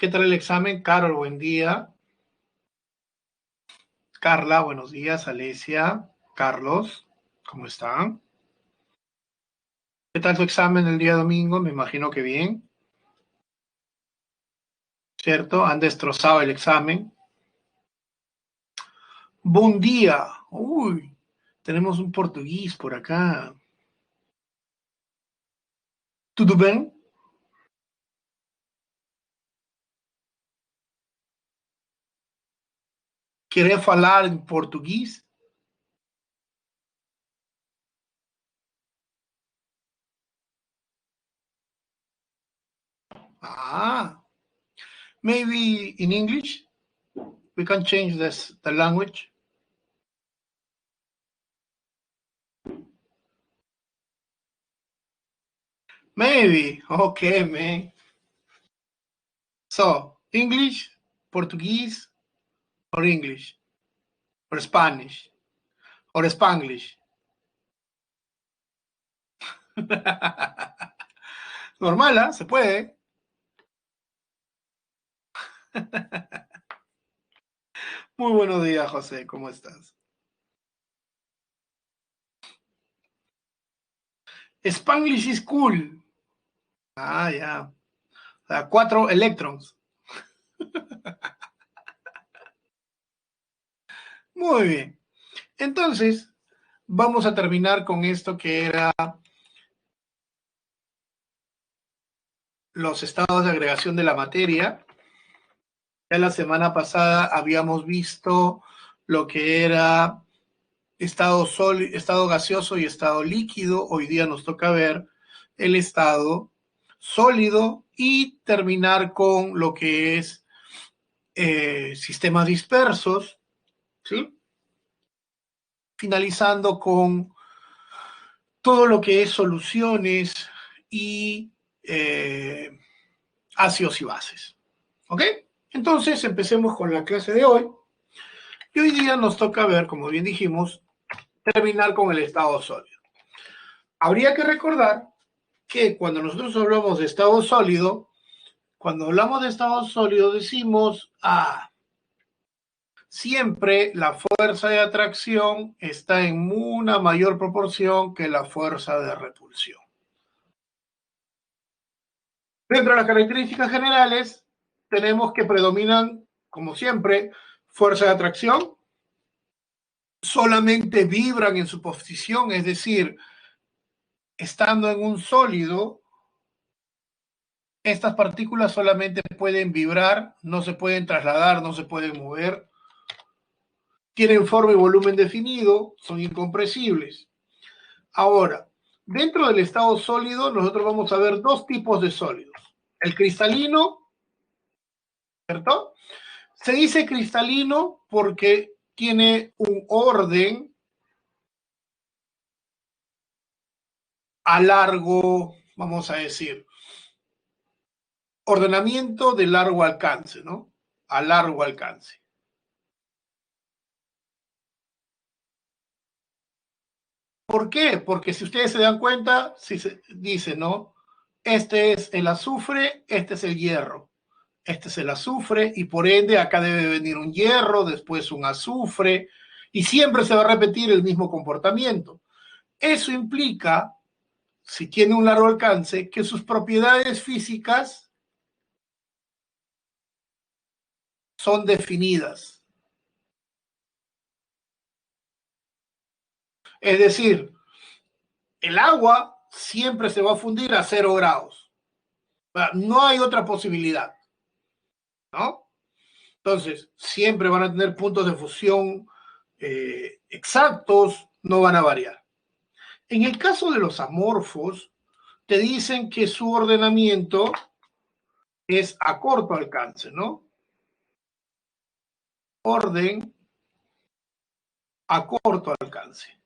¿Qué tal el examen? Carol, buen día. Carla, buenos días. Alesia, Carlos, ¿cómo están? ¿Qué tal su examen el día domingo? Me imagino que bien, ¿cierto? Han destrozado el examen. Buen día. Uy, tenemos un portugués por acá. ¿Tudo bem? ¿Querer falar en portugués? Ah, maybe in English we can change the language. Maybe. Okay, man. So, English, Portuguese, or English, or Spanish, or Spanglish. Normal, ¿ah? Se puede. Muy buenos días, José. ¿Cómo estás? Spanglish is cool. Ah, ya. O sea, 4 electrons. Muy bien. Entonces, vamos a terminar con esto que era los estados de agregación de la materia. Ya la semana pasada habíamos visto lo que era estado sólido, estado gaseoso y estado líquido. Hoy día nos toca ver el estado sólido y terminar con lo que es sistemas dispersos, ¿sí? Finalizando con todo lo que es soluciones y eh, ácidos y bases. ¿Ok? Entonces empecemos con la clase de hoy. Y hoy día nos toca ver, como bien dijimos, terminar con el estado sólido. Habría que recordar que cuando nosotros hablamos de estado sólido, cuando hablamos de estado sólido decimos, siempre la fuerza de atracción está en una mayor proporción que la fuerza de repulsión. Dentro de las características generales, tenemos que predominan, como siempre, fuerza de atracción, solamente vibran en su posición, es decir, estando en un sólido, estas partículas solamente pueden vibrar, no se pueden trasladar, no se pueden mover, tienen forma y volumen definido, son incompresibles. Ahora, dentro del estado sólido, nosotros vamos a ver dos tipos de sólidos. El cristalino, ¿cierto? Se dice cristalino porque tiene un orden a largo, vamos a decir, ordenamiento de largo alcance, ¿no? A largo alcance. ¿Por qué? Porque si ustedes se dan cuenta, si se dice, ¿no? Este es el azufre, este es el hierro. Este es el azufre y por ende acá debe venir un hierro, después un azufre y siempre se va a repetir el mismo comportamiento. Eso implica, si tiene un largo alcance, que sus propiedades físicas son definidas. Es decir, el agua siempre se va a fundir a 0 grados. No hay otra posibilidad, ¿no? Entonces, siempre van a tener puntos de fusión exactos, no van a variar. En el caso de los amorfos, te dicen que su ordenamiento es a corto alcance, ¿no? Orden a corto alcance.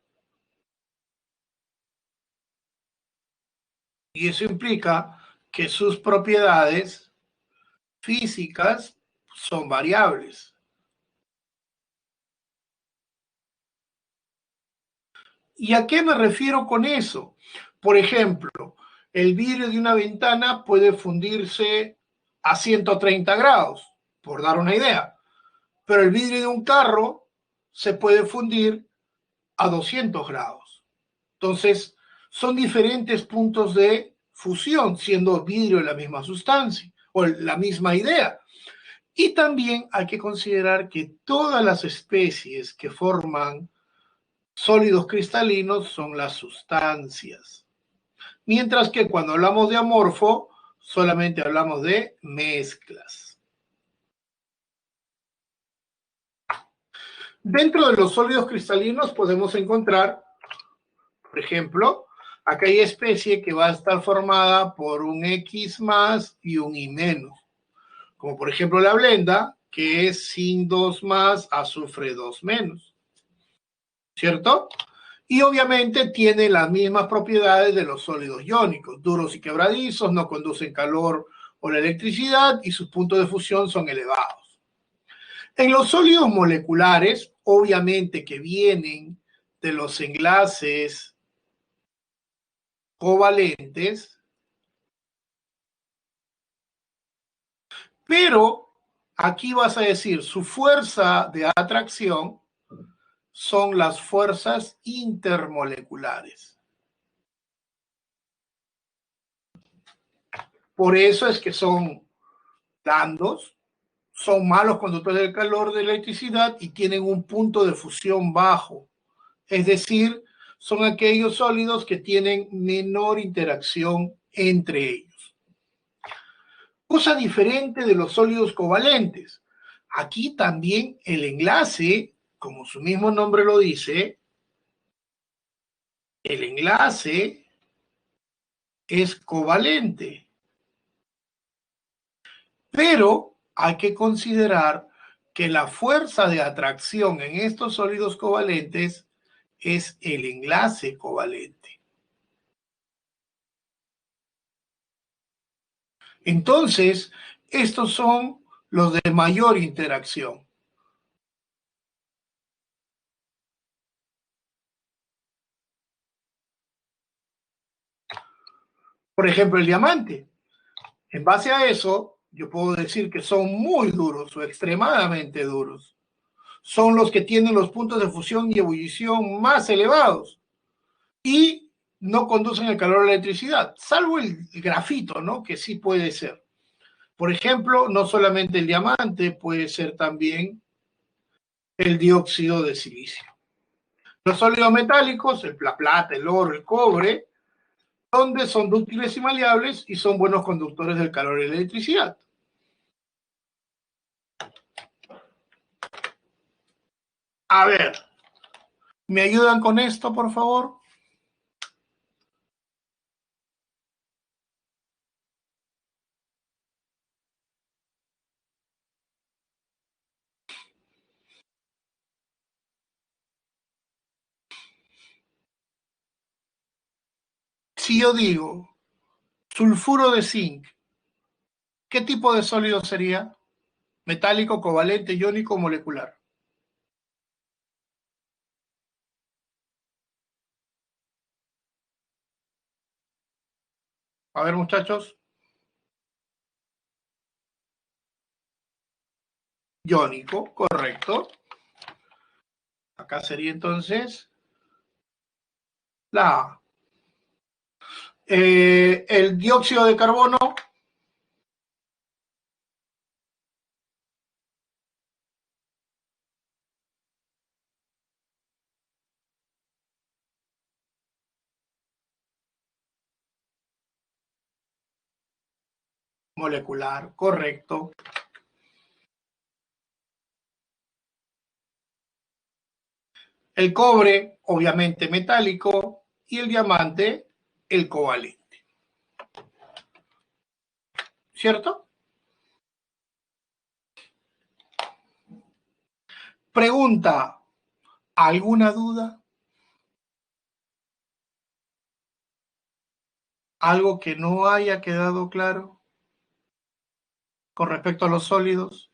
Y eso implica que sus propiedades físicas son variables. ¿Y a qué me refiero con eso? Por ejemplo, el vidrio de una ventana puede fundirse a 130 grados, por dar una idea. Pero el vidrio de un carro se puede fundir a 200 grados. Entonces, son diferentes puntos de fusión, siendo vidrio la misma sustancia o la misma idea. Y también hay que considerar que todas las especies que forman sólidos cristalinos son las sustancias. Mientras que cuando hablamos de amorfo, solamente hablamos de mezclas. Dentro de los sólidos cristalinos podemos encontrar, por ejemplo, aquella especie que va a estar formada por un X más y un Y menos, como por ejemplo la blenda, que es zinc 2 más, azufre 2 menos, ¿cierto? Y obviamente tiene las mismas propiedades de los sólidos iónicos, duros y quebradizos, no conducen calor o la electricidad y sus puntos de fusión son elevados. En los sólidos moleculares, obviamente que vienen de los enlaces covalentes, pero aquí vas a decir su fuerza de atracción son las fuerzas intermoleculares. Por eso es que son blandos, son malos conductores del calor, de la electricidad y tienen un punto de fusión bajo. Es decir, son aquellos sólidos que tienen menor interacción entre ellos. Cosa diferente de los sólidos covalentes. Aquí también el enlace, como su mismo nombre lo dice, el enlace es covalente. Pero hay que considerar que la fuerza de atracción en estos sólidos covalentes es el enlace covalente. Entonces, estos son los de mayor interacción. Por ejemplo, el diamante. En base a eso, yo puedo decir que son muy duros o extremadamente duros. Son los que tienen los puntos de fusión y ebullición más elevados y no conducen el calor a la electricidad, salvo el grafito, ¿no? Que sí puede ser. Por ejemplo, no solamente el diamante, puede ser también el dióxido de silicio. Los sólidos metálicos, la plata, el oro, el cobre, donde son dúctiles y maleables y son buenos conductores del calor y la electricidad. A ver, ¿me ayudan con esto, por favor? Si yo digo sulfuro de zinc, ¿qué tipo de sólido sería? Metálico, covalente, iónico, molecular. A ver, muchachos. Iónico, correcto. Acá sería entonces la A. El dióxido de carbono, molecular, correcto. El cobre, obviamente metálico, y el diamante, el covalente. ¿Cierto? Pregunta, ¿alguna duda? ¿Algo que no haya quedado claro con respecto a los sólidos?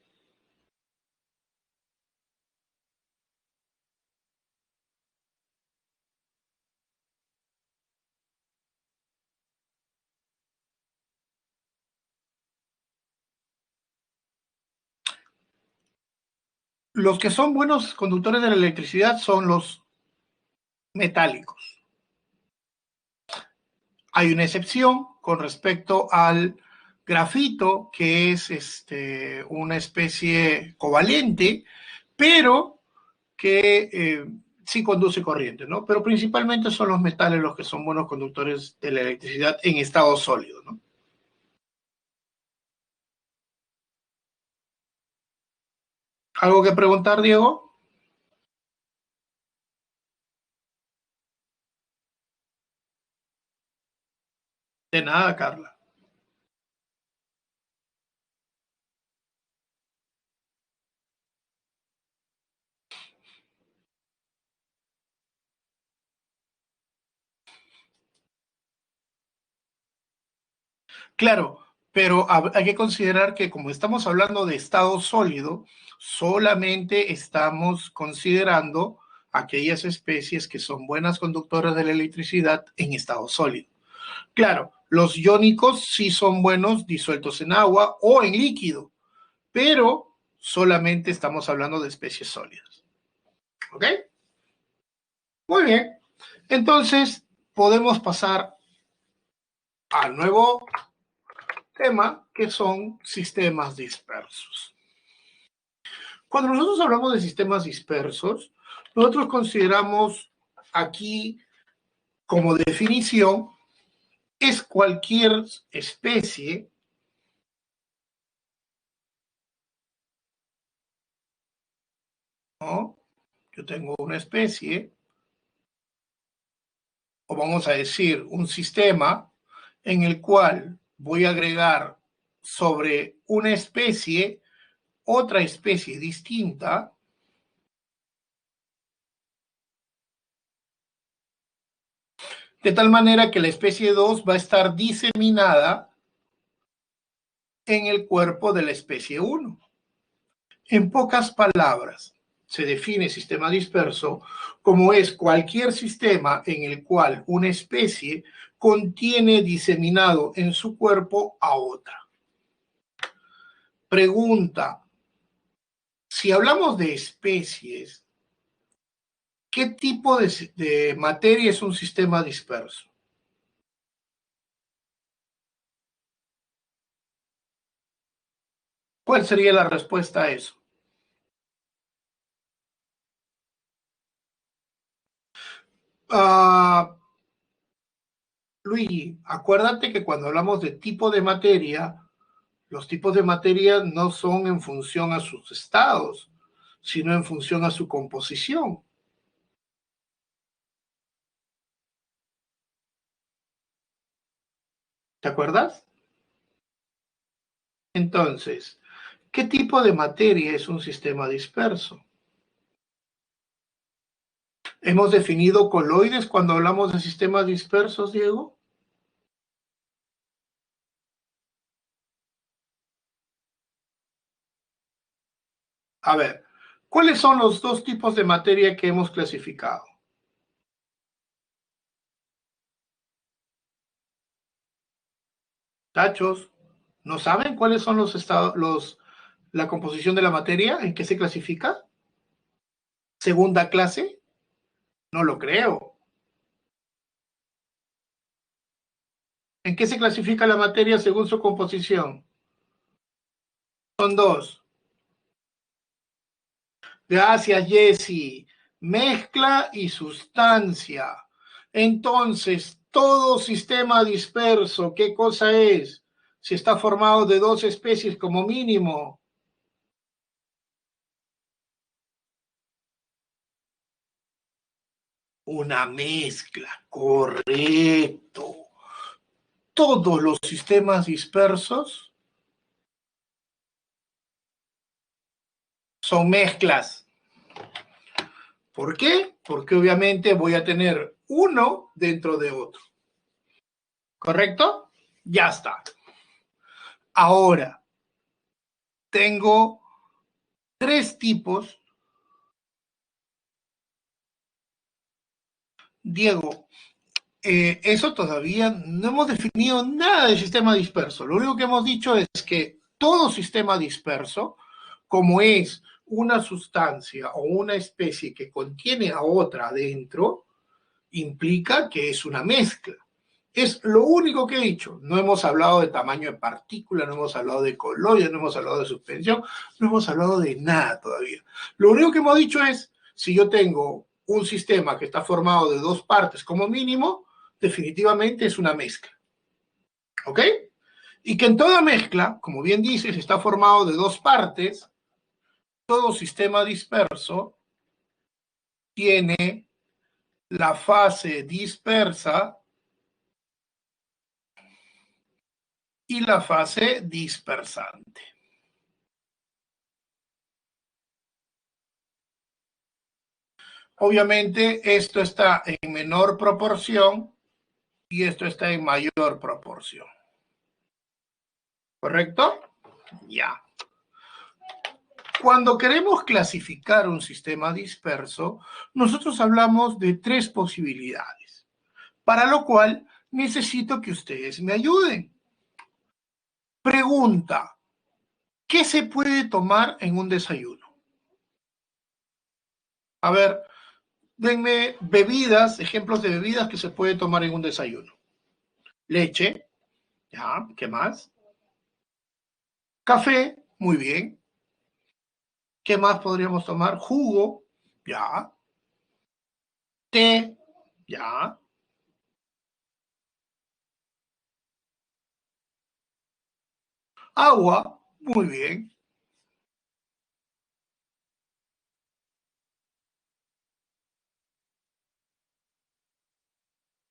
los que son buenos conductores de la electricidad son los metálicos. Hay una excepción con respecto al grafito, que es una especie covalente, pero que sí conduce corriente, ¿no? Pero principalmente son los metales los que son buenos conductores de la electricidad en estado sólido, ¿no? ¿Algo que preguntar, Diego? De nada, Carla. Claro, pero hay que considerar que como estamos hablando de estado sólido, solamente estamos considerando aquellas especies que son buenas conductoras de la electricidad en estado sólido. Claro, los iónicos sí son buenos disueltos en agua o en líquido, pero solamente estamos hablando de especies sólidas. ¿Ok? Muy bien. Entonces, podemos pasar al nuevo tema, que son sistemas dispersos. Cuando nosotros hablamos de sistemas dispersos, nosotros consideramos aquí como definición es cualquier especie, ¿no? Yo tengo una especie, o vamos a decir un sistema, en el cual voy a agregar sobre una especie otra especie distinta, de tal manera que la especie 2 va a estar diseminada en el cuerpo de la especie 1. En pocas palabras, se define sistema disperso como es cualquier sistema en el cual una especie contiene diseminado en su cuerpo a otra. Pregunta, si hablamos de especies, ¿qué tipo de materia es un sistema disperso? ¿Cuál sería la respuesta a eso? Luigi, acuérdate que cuando hablamos de tipo de materia, los tipos de materia no son en función a sus estados, sino en función a su composición. ¿Te acuerdas? Entonces, ¿qué tipo de materia es un sistema disperso? ¿Hemos definido coloides cuando hablamos de sistemas dispersos, Diego? A ver, ¿cuáles son los dos tipos de materia que hemos clasificado? Tachos, ¿no saben cuáles son los estados, la composición de la materia? ¿En qué se clasifica? ¿Segunda clase? No lo creo. ¿En qué se clasifica la materia según su composición? Son dos. Gracias, Jesse. Mezcla y sustancia. Entonces, todo sistema disperso, ¿qué cosa es? Si está formado de dos especies como mínimo. Una mezcla, correcto. Todos los sistemas dispersos son mezclas. ¿Por qué? Porque obviamente voy a tener uno dentro de otro. ¿Correcto? Ya está. Ahora, tengo tres tipos. Diego, eso todavía no hemos definido nada del sistema disperso. Lo único que hemos dicho es que todo sistema disperso, como es una sustancia o una especie que contiene a otra adentro, implica que es una mezcla. Es lo único que he dicho. No hemos hablado de tamaño de partícula, no hemos hablado de coloides, no hemos hablado de suspensión, no hemos hablado de nada todavía. Lo único que hemos dicho es, si yo tengo un sistema que está formado de dos partes como mínimo, definitivamente es una mezcla. ¿Ok? Y que en toda mezcla, como bien dices, está formado de dos partes. Todo sistema disperso tiene la fase dispersa y la fase dispersante. Obviamente esto está en menor proporción y esto está en mayor proporción. ¿Correcto? Ya. Cuando queremos clasificar un sistema disperso, nosotros hablamos de tres posibilidades, para lo cual necesito que ustedes me ayuden. Pregunta, ¿qué se puede tomar en un desayuno? A ver, denme bebidas, ejemplos de bebidas que se puede tomar en un desayuno. Leche, ya, ¿qué más? Café, muy bien. ¿Qué más podríamos tomar? Jugo, ya. Té, ya. Agua, muy bien.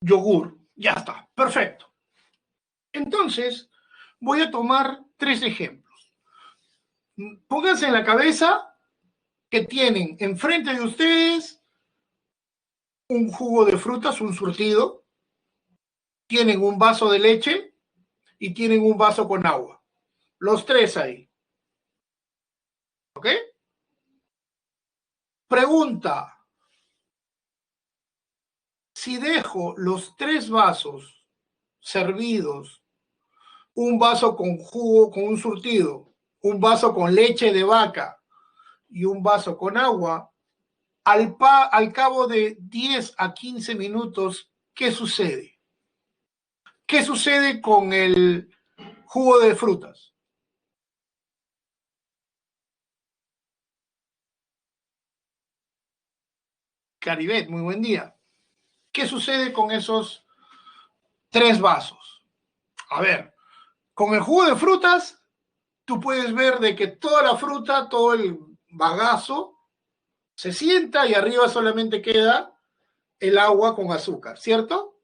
Yogur, ya está, perfecto. Entonces, voy a tomar tres ejemplos. Pónganse en la cabeza que tienen enfrente de ustedes un jugo de frutas, un surtido, tienen un vaso de leche y tienen un vaso con agua. Los tres ahí. ¿Ok? Pregunta, si dejo los tres vasos servidos, un vaso con jugo, con un surtido, un vaso con leche de vaca y un vaso con agua, al cabo de 10 a 15 minutos, ¿qué sucede? ¿Qué sucede con el jugo de frutas? Caribet, muy buen día. ¿Qué sucede con esos tres vasos? A ver, con el jugo de frutas, tú puedes ver de que toda la fruta, todo el bagazo, se sienta y arriba solamente queda el agua con azúcar, ¿cierto?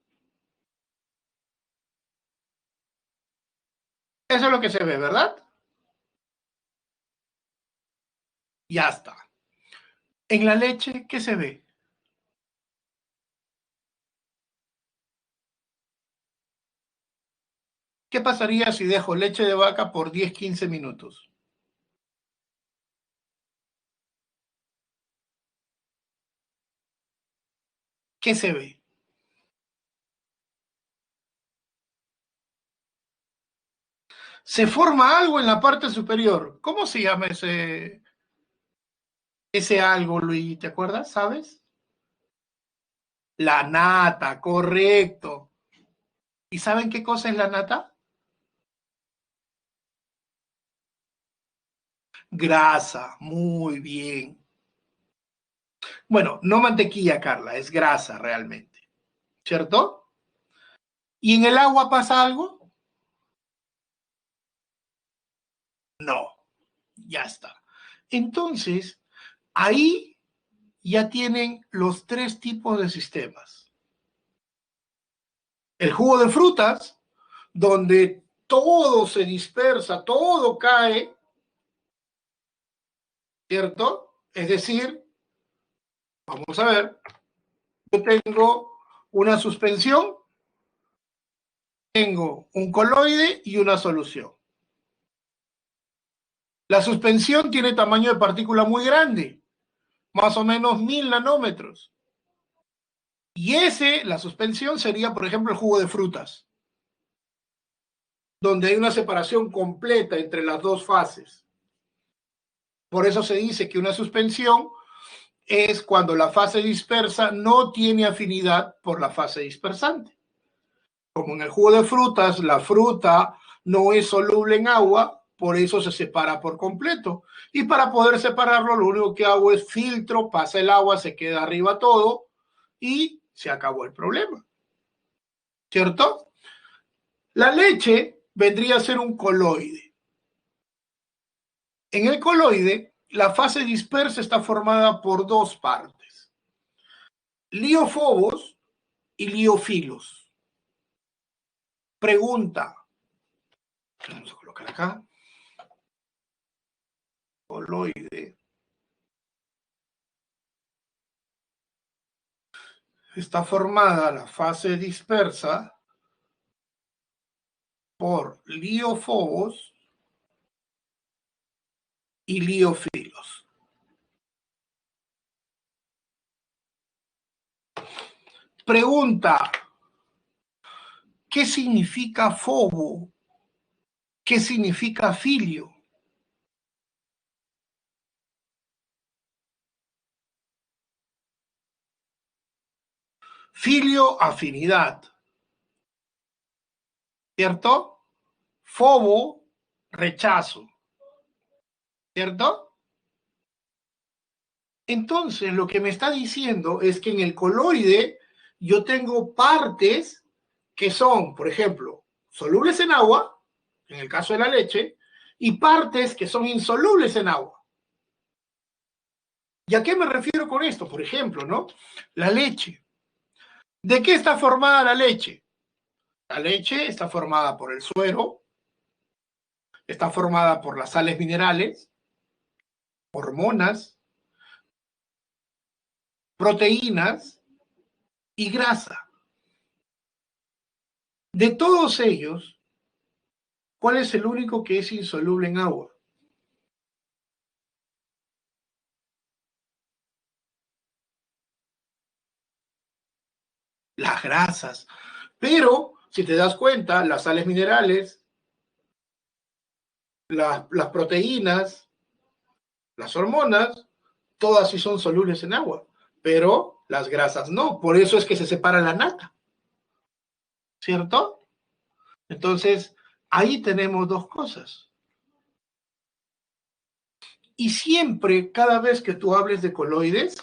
Eso es lo que se ve, ¿verdad? Ya está. En la leche, ¿qué se ve? ¿Qué pasaría si dejo leche de vaca por 10, 15 minutos? ¿Qué se ve? Se forma algo en la parte superior. ¿Cómo se llama ese algo, Luis? ¿Te acuerdas? ¿Sabes? La nata, correcto. ¿Y saben qué cosa es la nata? Grasa, muy bien. Bueno, no mantequilla, Carla, es grasa realmente, ¿cierto? ¿Y en el agua pasa algo? No, ya está. Entonces, ahí ya tienen los tres tipos de sistemas. El jugo de frutas, donde todo se dispersa, todo cae, ¿cierto? Es decir, vamos a ver, yo tengo una suspensión, tengo un coloide y una solución. La suspensión tiene tamaño de partícula muy grande, más o menos 1000 nanómetros. Y la suspensión sería, por ejemplo, el jugo de frutas, donde hay una separación completa entre las dos fases. Por eso se dice que una suspensión es cuando la fase dispersa no tiene afinidad por la fase dispersante. Como en el jugo de frutas, la fruta no es soluble en agua, por eso se separa por completo. Y para poder separarlo, lo único que hago es filtro, pasa el agua, se queda arriba todo y se acabó el problema. ¿Cierto? La leche vendría a ser un coloide. En el coloide, la fase dispersa está formada por dos partes, liofobos y liofilos. Pregunta, vamos a colocar acá, coloide. Está formada la fase dispersa por liofobos y liofilos. Pregunta, ¿qué significa fobo? ¿Qué significa filio? Filio, afinidad, ¿cierto? Fobo, rechazo, ¿cierto? Entonces, lo que me está diciendo es que en el coloide yo tengo partes que son, por ejemplo, solubles en agua, en el caso de la leche, y partes que son insolubles en agua. ¿Y a qué me refiero con esto? Por ejemplo, ¿no? La leche. ¿De qué está formada la leche? La leche está formada por el suero, está formada por las sales minerales, hormonas, proteínas y grasa. De todos ellos, ¿cuál es el único que es insoluble en agua? Las grasas. Pero, si te das cuenta, las sales minerales, las proteínas, las hormonas, todas sí son solubles en agua, pero las grasas no. Por eso es que se separa la nata, ¿cierto? Entonces, ahí tenemos dos cosas. Y siempre, cada vez que tú hables de coloides,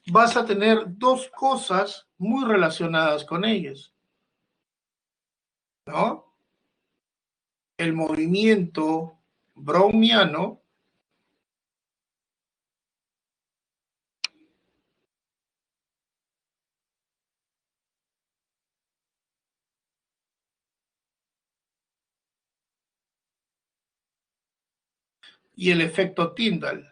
vas a tener dos cosas muy relacionadas con ellos, ¿no? El movimiento browniano y el efecto Tyndall.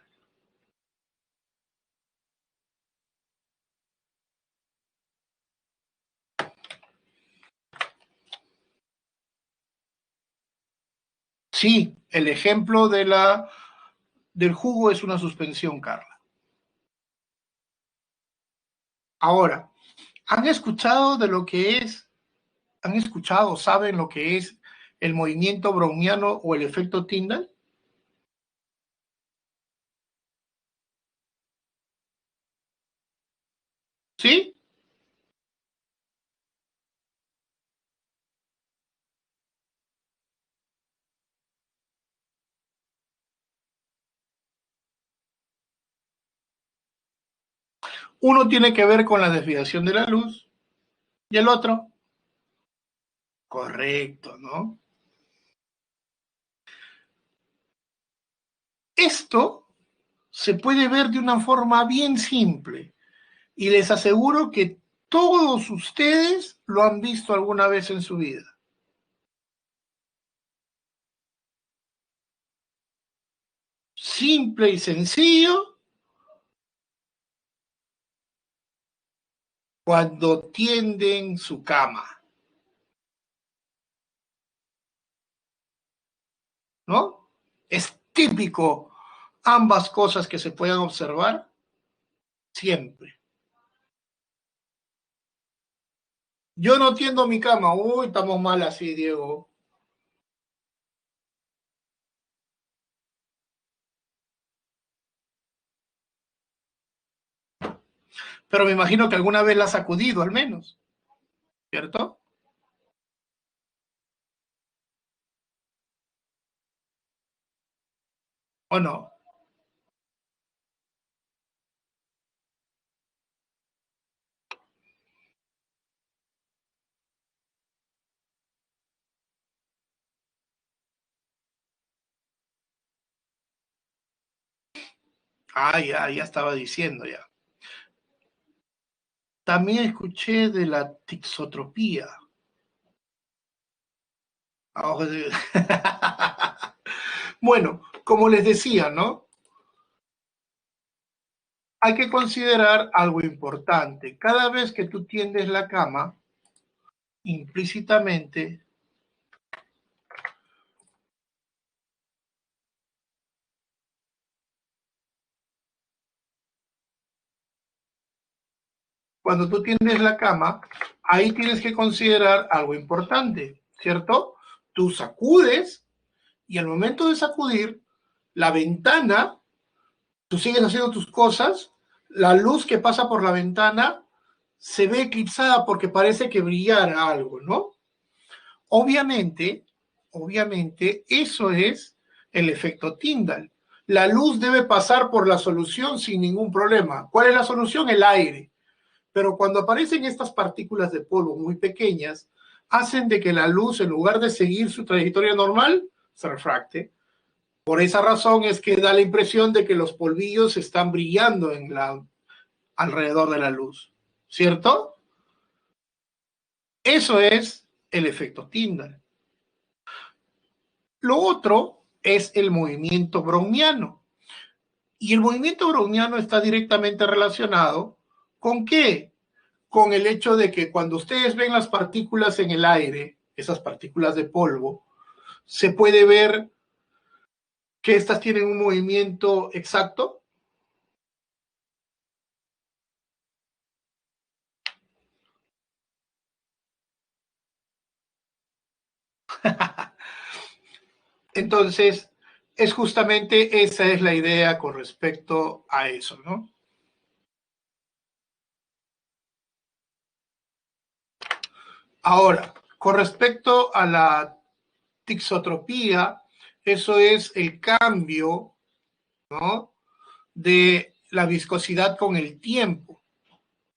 Sí, el ejemplo del jugo es una suspensión, Carla. Ahora, ¿han escuchado de lo que es, han escuchado, saben lo que es el movimiento browniano o el efecto Tyndall? ¿Sí? Uno tiene que ver con la desviación de la luz y el otro, correcto, ¿no? Esto se puede ver de una forma bien simple y les aseguro que todos ustedes lo han visto alguna vez en su vida. Simple y sencillo cuando tienden su cama, ¿no? Es típico ambas cosas que se puedan observar siempre. Yo no tiendo mi cama, uy, estamos mal así, Diego. pero me imagino que alguna vez la has sacudido al menos, ¿cierto? ¿O no? Ah, ya estaba diciendo ya. También escuché de la tixotropía. Bueno, como les decía, ¿no? Hay que considerar algo importante. Cada vez que tú tiendes la cama, implícitamente, cuando tú tiendes la cama, ahí tienes que considerar algo importante, ¿cierto? Tú sacudes y al momento de sacudir, la ventana, tú sigues haciendo tus cosas, la luz que pasa por la ventana se ve eclipsada porque parece que brillara algo, ¿no? Obviamente, obviamente, eso es el efecto Tyndall. La luz debe pasar por la solución sin ningún problema. ¿Cuál es la solución? El aire. Pero cuando aparecen estas partículas de polvo muy pequeñas, hacen de que la luz, en lugar de seguir su trayectoria normal, se refracte. Por esa razón es que da la impresión de que los polvillos están brillando alrededor de la luz, ¿cierto? Eso es el efecto Tyndall. Lo otro es el movimiento browniano. Y el movimiento browniano está directamente relacionado ¿con qué? Con el hecho de que cuando ustedes ven las partículas en el aire, esas partículas de polvo, se puede ver que estas tienen un movimiento exacto. Entonces, es justamente esa es la idea con respecto a eso, ¿no? Ahora, con respecto a la tixotropía, eso es el cambio, ¿no? De la viscosidad con el tiempo,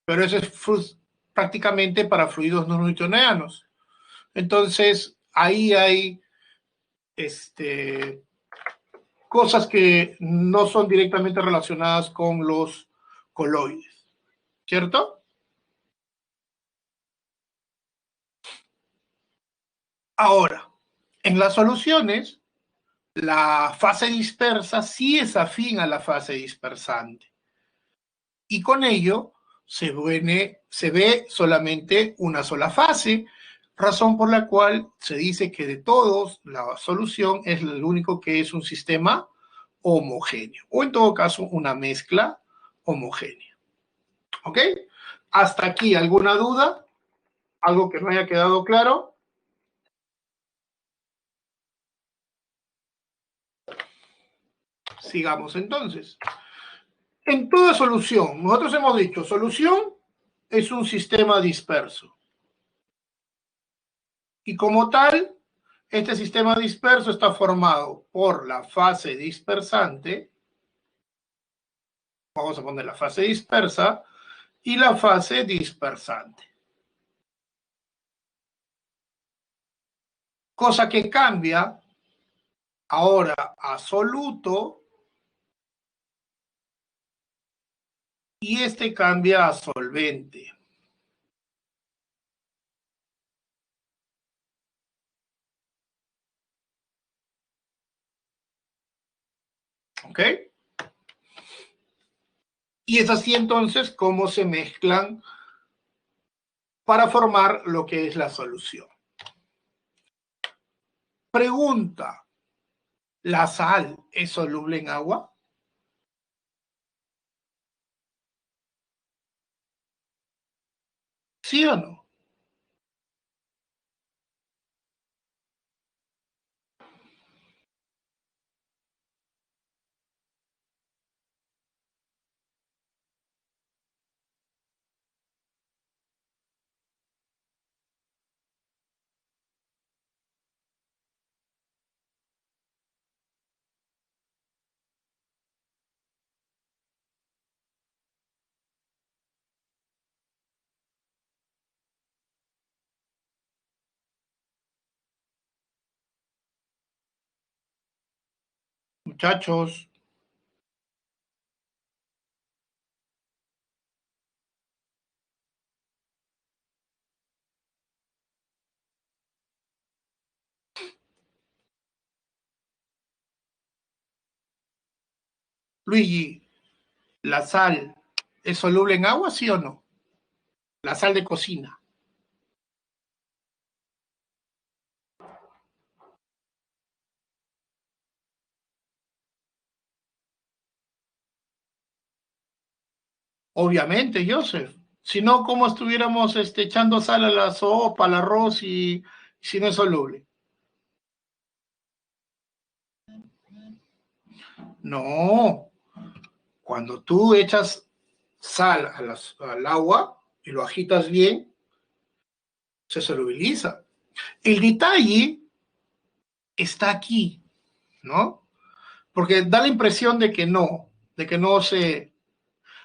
pero eso es prácticamente para fluidos no newtonianos. Entonces, ahí hay cosas que no son directamente relacionadas con los coloides, ¿cierto? Ahora, en las soluciones, la fase dispersa sí es afín a la fase dispersante y con ello se ve solamente una sola fase, razón por la cual se dice que de todos la solución es el único que es un sistema homogéneo o en todo caso una mezcla homogénea. ¿Ok? Hasta aquí, ¿alguna duda? ¿Algo que no haya quedado claro? Sigamos entonces. En toda solución, nosotros hemos dicho, solución es un sistema disperso. Y como tal, este sistema disperso está formado por la fase dispersante, vamos a poner la fase dispersa, y la fase dispersante. Cosa que cambia ahora a soluto y este cambia a solvente. ¿Ok? Y es así entonces como se mezclan para formar lo que es la solución. Pregunta, ¿la sal es soluble en agua? ¿Sí o no? Muchachos, Luigi, ¿la sal es soluble en agua, sí o no? La sal de cocina. Obviamente, Joseph. Si no, ¿cómo estuviéramos echando sal a la sopa, al arroz y si no es soluble? No, cuando tú echas sal al agua y lo agitas bien, se solubiliza. El detalle está aquí, ¿no? Porque da la impresión de que no se...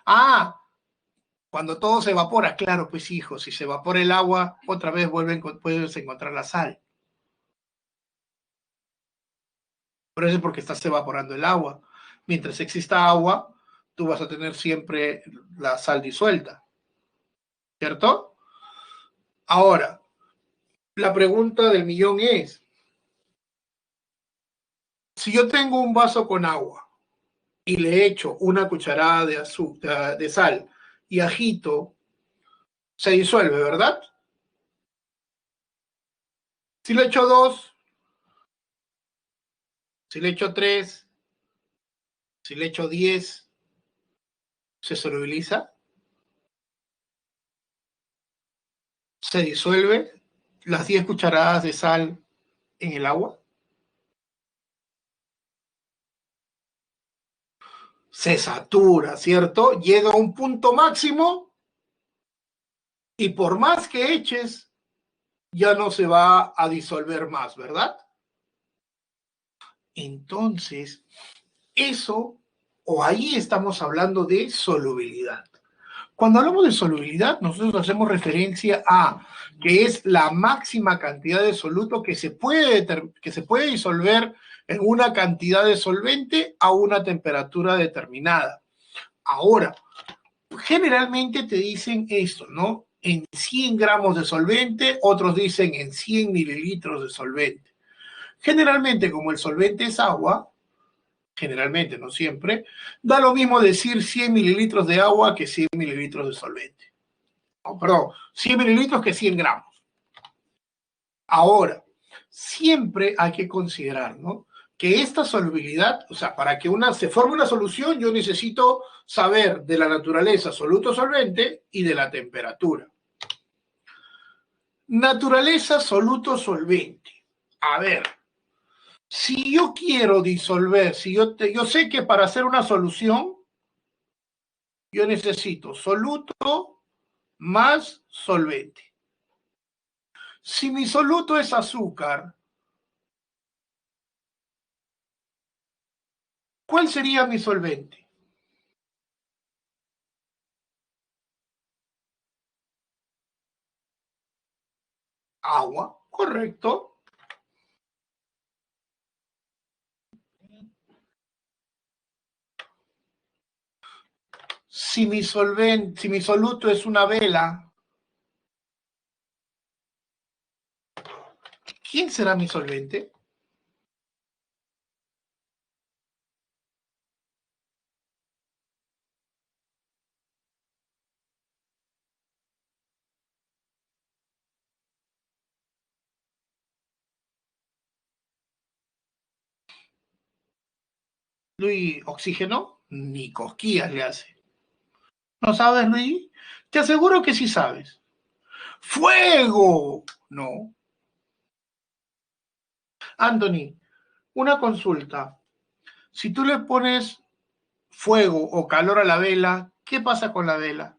Ah, cuando todo se evapora, claro, pues hijo, si se evapora el agua, otra vez puedes encontrar la sal. Pero eso es porque estás evaporando el agua. Mientras exista agua, tú vas a tener siempre la sal disuelta, ¿cierto? Ahora, la pregunta del millón es, si yo tengo un vaso con agua y le echo una cucharada de azúcar, de sal y agito, se disuelve, ¿verdad? Si le echo dos, si le echo tres, si le echo 10, se solubiliza, se disuelve las 10 cucharadas de sal en el agua, se satura, ¿cierto? Llega a un punto máximo y por más que eches, ya no se va a disolver más, ¿verdad? Entonces, eso o ahí estamos hablando de solubilidad. Cuando hablamos de solubilidad, nosotros hacemos referencia a que es la máxima cantidad de soluto que se puede disolver en una cantidad de solvente a una temperatura determinada. Ahora, generalmente te dicen esto, ¿no? En 100 gramos de solvente, otros dicen en 100 mililitros de solvente. Generalmente, como el solvente es agua, generalmente, no siempre, da lo mismo decir 100 mililitros de agua que 100 mililitros de solvente. Oh, perdón, 100 mililitros que 100 gramos. Ahora, siempre hay que considerar, ¿no? Que esta solubilidad, o sea, para que se forme una solución, yo necesito saber de la naturaleza soluto solvente y de la temperatura. Naturaleza soluto solvente. A ver, si yo quiero disolver, yo sé que para hacer una solución, yo necesito soluto más solvente. Si mi soluto es azúcar, ¿cuál sería mi solvente? Agua, correcto. Si mi soluto es una vela, ¿quién será mi solvente? Luis, ¿oxígeno? Ni cosquillas le hace. ¿No sabes, Luis? Te aseguro que sí sabes. ¡Fuego! No. Anthony, una consulta. Si tú le pones fuego o calor a la vela, ¿qué pasa con la vela?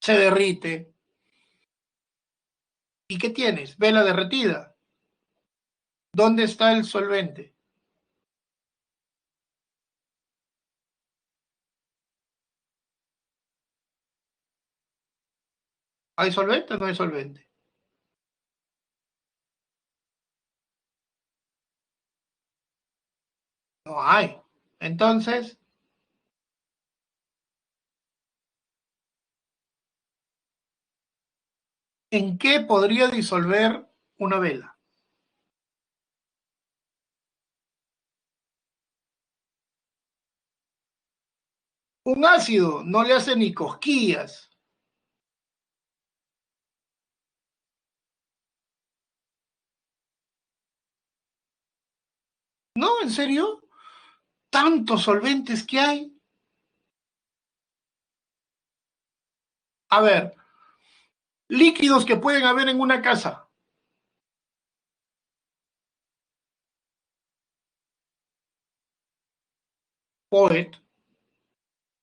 Se derrite. ¿Y qué tienes? Vela derretida. ¿Dónde está el solvente? ¿Hay solvente o no hay solvente? No hay. Entonces, ¿en qué podría disolver una vela? Un ácido no le hace ni cosquillas. ¿No? ¿En serio? Tantos solventes que hay. A ver, líquidos que pueden haber en una casa. POET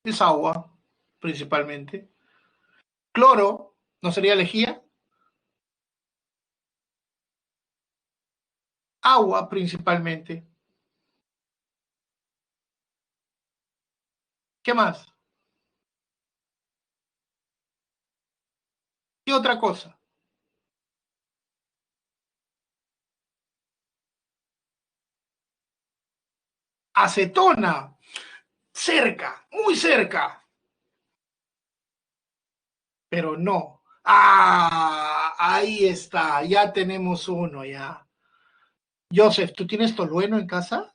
es agua, principalmente. Cloro, ¿no sería lejía? Agua, principalmente. ¿Qué más? ¿Qué otra cosa? Acetona. Cerca, muy cerca. Pero no. Ah, ahí está, ya tenemos uno ya. Joseph, ¿tú tienes tolueno en casa?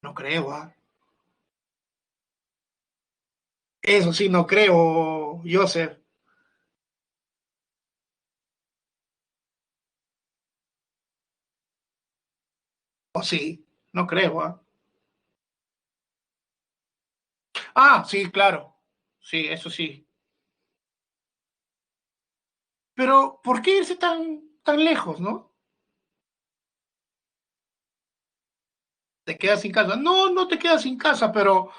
No creo, ¿ah? Eso sí, no creo, Joseph. O sí, no creo, ¿ah? Ah, sí, claro. Sí, eso sí. Pero, ¿por qué irse tan lejos, no? Te quedas sin casa. No, no te quedas sin casa, pero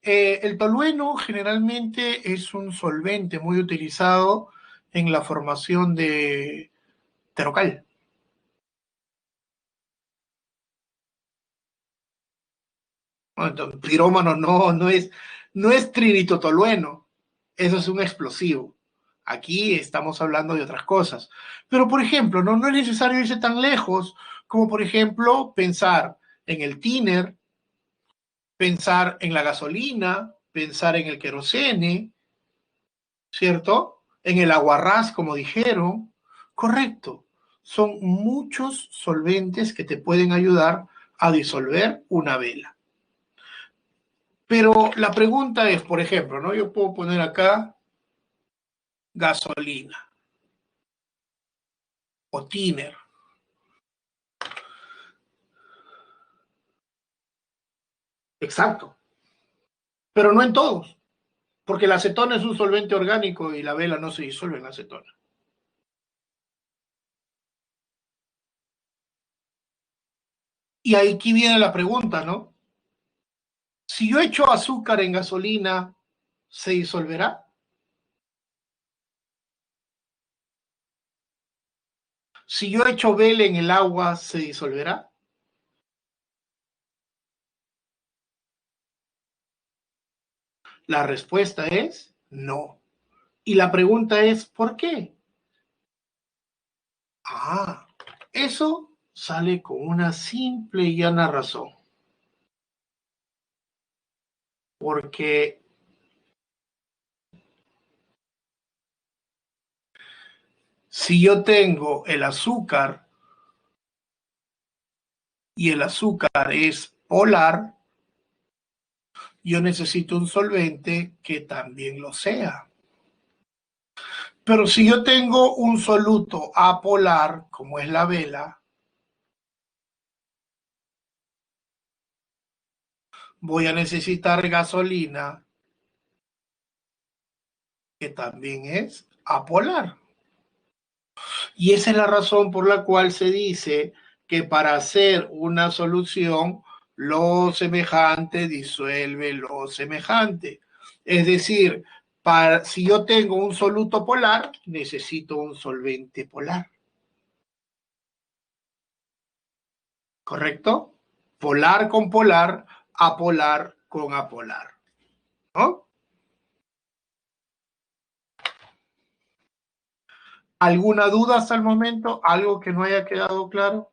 el tolueno generalmente es un solvente muy utilizado en la formación de terocal. ¿No? Entonces, pirómano no es trinitotolueno, eso es un explosivo. Aquí estamos hablando de otras cosas. Pero, por ejemplo, no es necesario irse tan lejos como, por ejemplo, pensar en el tiner, pensar en la gasolina, pensar en el querosene, ¿cierto? En el aguarrás, como dijeron. Correcto. Son muchos solventes que te pueden ayudar a disolver una vela. Pero la pregunta es, por ejemplo, ¿no? Yo puedo poner acá gasolina o tiner. Exacto. Pero no en todos, porque la acetona es un solvente orgánico y la vela no se disuelve en la acetona. Y aquí viene la pregunta, ¿no? Si yo echo azúcar en gasolina, ¿se disolverá? Si yo echo vela en el agua, ¿se disolverá? La respuesta es no. Y la pregunta es, ¿por qué? Ah, eso sale con una simple y llana razón. Porque si yo tengo el azúcar y el azúcar es polar, yo necesito un solvente que también lo sea. Pero si yo tengo un soluto apolar, como es la vela, voy a necesitar gasolina, que también es apolar. Y esa es la razón por la cual se dice que para hacer una solución, lo semejante disuelve lo semejante. Es decir, si yo tengo un soluto polar, necesito un solvente polar. ¿Correcto? Polar con polar, apolar con apolar. ¿No? ¿Alguna duda hasta el momento? ¿Algo que no haya quedado claro?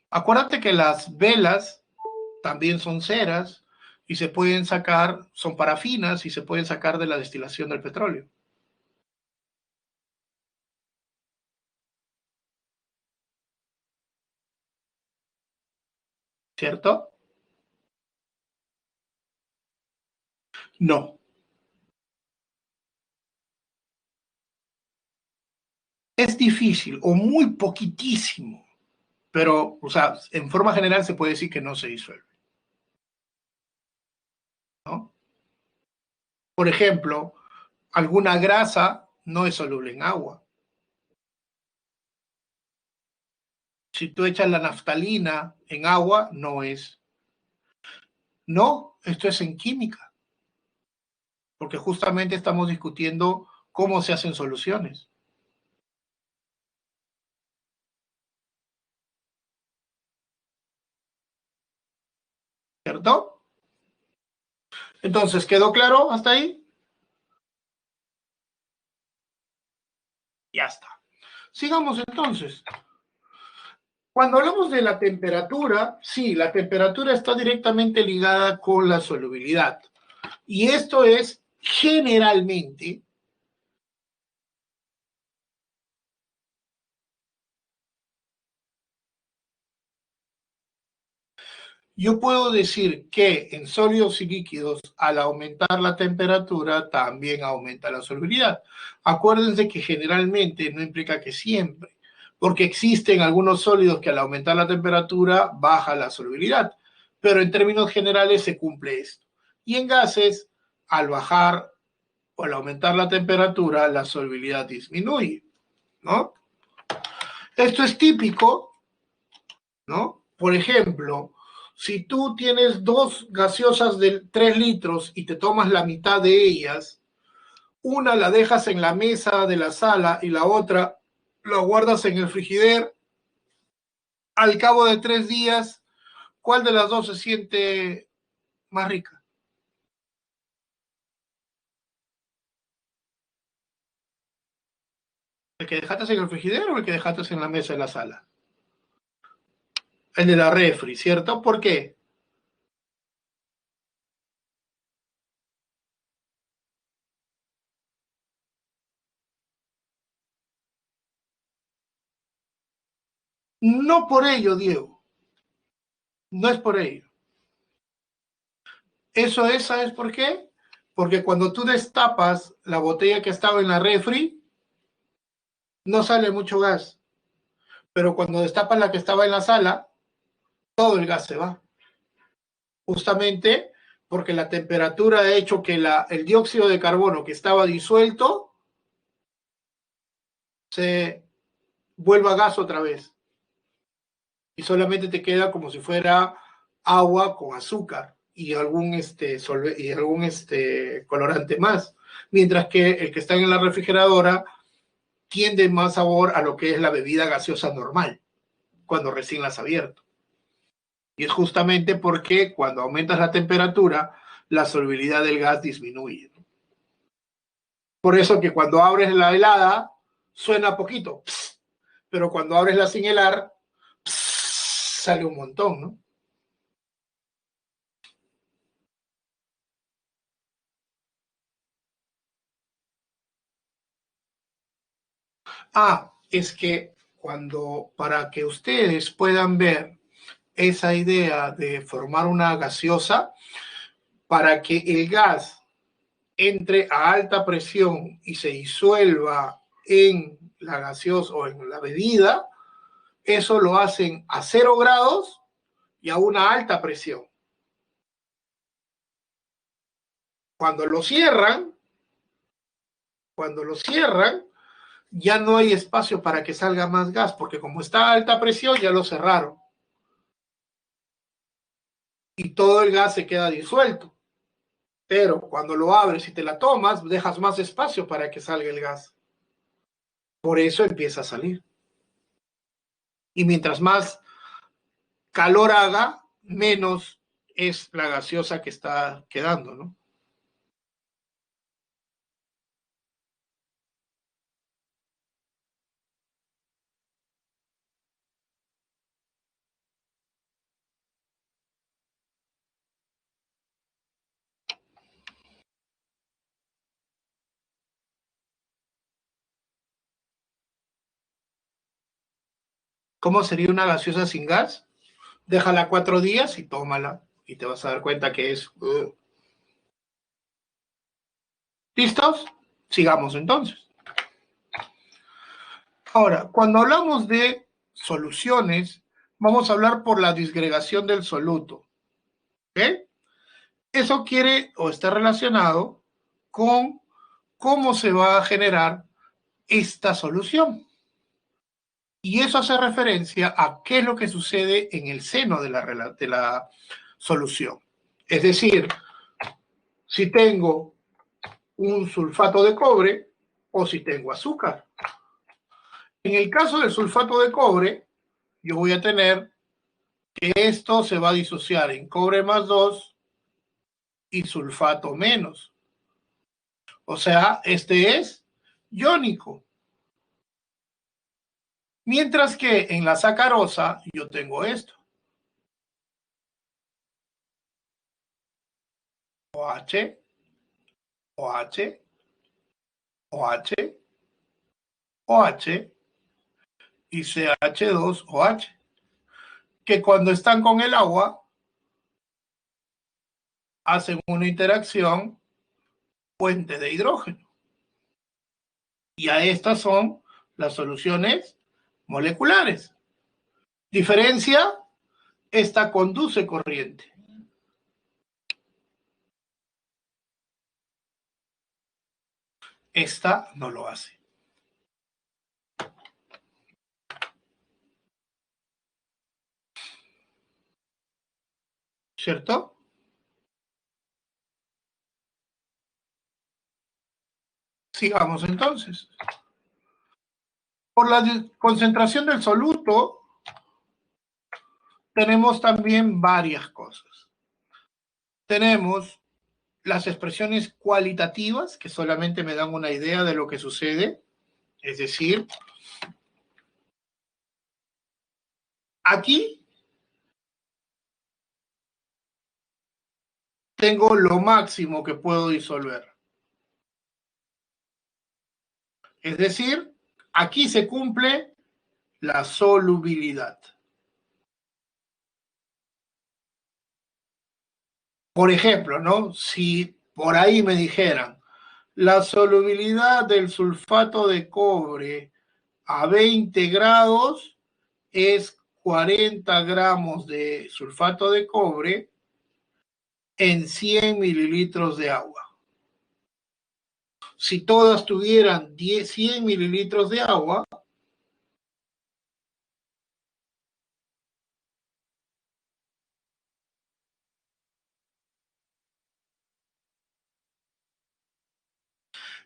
Acuérdate que las velas también son ceras y se pueden sacar, son parafinas y se pueden sacar de la destilación del petróleo. ¿Cierto? No. Es difícil o muy poquitísimo, pero, o sea, en forma general se puede decir que no se disuelve, ¿no? Por ejemplo, alguna grasa no es soluble en agua. Si tú echas la naftalina en agua, no es. No, esto es en química, porque justamente estamos discutiendo cómo se hacen soluciones, ¿cierto? Entonces, ¿quedó claro hasta ahí? Ya está. Sigamos entonces. Cuando hablamos de la temperatura, sí, la temperatura está directamente ligada con la solubilidad. Y esto es generalmente, yo puedo decir que en sólidos y líquidos, al aumentar la temperatura, también aumenta la solubilidad. Acuérdense que generalmente no implica que siempre, porque existen algunos sólidos que al aumentar la temperatura baja la solubilidad, pero en términos generales se cumple esto. Y en gases, al bajar o al aumentar la temperatura, la solubilidad disminuye, ¿no? Esto es típico, ¿no? Por ejemplo, si tú tienes dos gaseosas de 3 litros y te tomas la mitad de ellas, una la dejas en la mesa de la sala y la otra la guardas en el frigider, al cabo de 3 días, ¿cuál de las dos se siente más rica? ¿El que dejaste en el frigider o el que dejaste en la mesa de la sala? El de la refri, ¿cierto? ¿Por qué? No por ello, Diego, no es por ello. Eso es, ¿sabes por qué? Porque cuando tú destapas la botella que estaba en la refri, no sale mucho gas. Pero cuando destapas la que estaba en la sala, todo el gas se va. Justamente porque la temperatura ha hecho que el dióxido de carbono que estaba disuelto se vuelva gas otra vez. Y solamente te queda como si fuera agua con azúcar y algún, colorante más. Mientras que el que está en la refrigeradora tiende más sabor a lo que es la bebida gaseosa normal, cuando recién la has abierto. Y es justamente porque cuando aumentas la temperatura, la solubilidad del gas disminuye. Por eso que cuando abres la helada, suena poquito, pero cuando abres la sin helar, sale un montón, ¿no? Ah, es que para que ustedes puedan ver esa idea de formar una gaseosa, para que el gas entre a alta presión y se disuelva en la gaseosa o en la bebida, eso lo hacen a 0 grados y a una alta presión. Cuando lo cierran, cuando lo cierran, ya no hay espacio para que salga más gas, porque como está a alta presión, ya lo cerraron y todo el gas se queda disuelto. Pero cuando lo abres y te la tomas, dejas más espacio para que salga el gas. Por eso empieza a salir. Y mientras más calor haga, menos es la gaseosa que está quedando, ¿no? ¿Cómo sería una gaseosa sin gas? Déjala 4 días y tómala. Y te vas a dar cuenta que es... ¿Listos? Sigamos entonces. Ahora, cuando hablamos de soluciones, vamos a hablar por la disgregación del soluto. ¿Ok? Eso quiere o está relacionado con cómo se va a generar esta solución. Y eso hace referencia a qué es lo que sucede en el seno de la solución. Es decir, si tengo un sulfato de cobre o si tengo azúcar. En el caso del sulfato de cobre, yo voy a tener que esto se va a disociar en cobre más 2 y sulfato menos. O sea, este es iónico. Mientras que en la sacarosa yo tengo esto. OH, OH, OH, OH y CH2OH, que cuando están con el agua hacen una interacción puente de hidrógeno. Y a estas son las soluciones moleculares. Diferencia, esta conduce corriente. Esta no lo hace. ¿Cierto? Sigamos entonces. Por la concentración del soluto, tenemos también varias cosas. Tenemos las expresiones cualitativas, que solamente me dan una idea de lo que sucede. Es decir, aquí tengo lo máximo que puedo disolver. Es decir, aquí se cumple la solubilidad. Por ejemplo, ¿no? Si por ahí me dijeran, la solubilidad del sulfato de cobre a 20 grados es 40 gramos de sulfato de cobre en 100 mililitros de agua. Si todas tuvieran 100 mililitros de agua,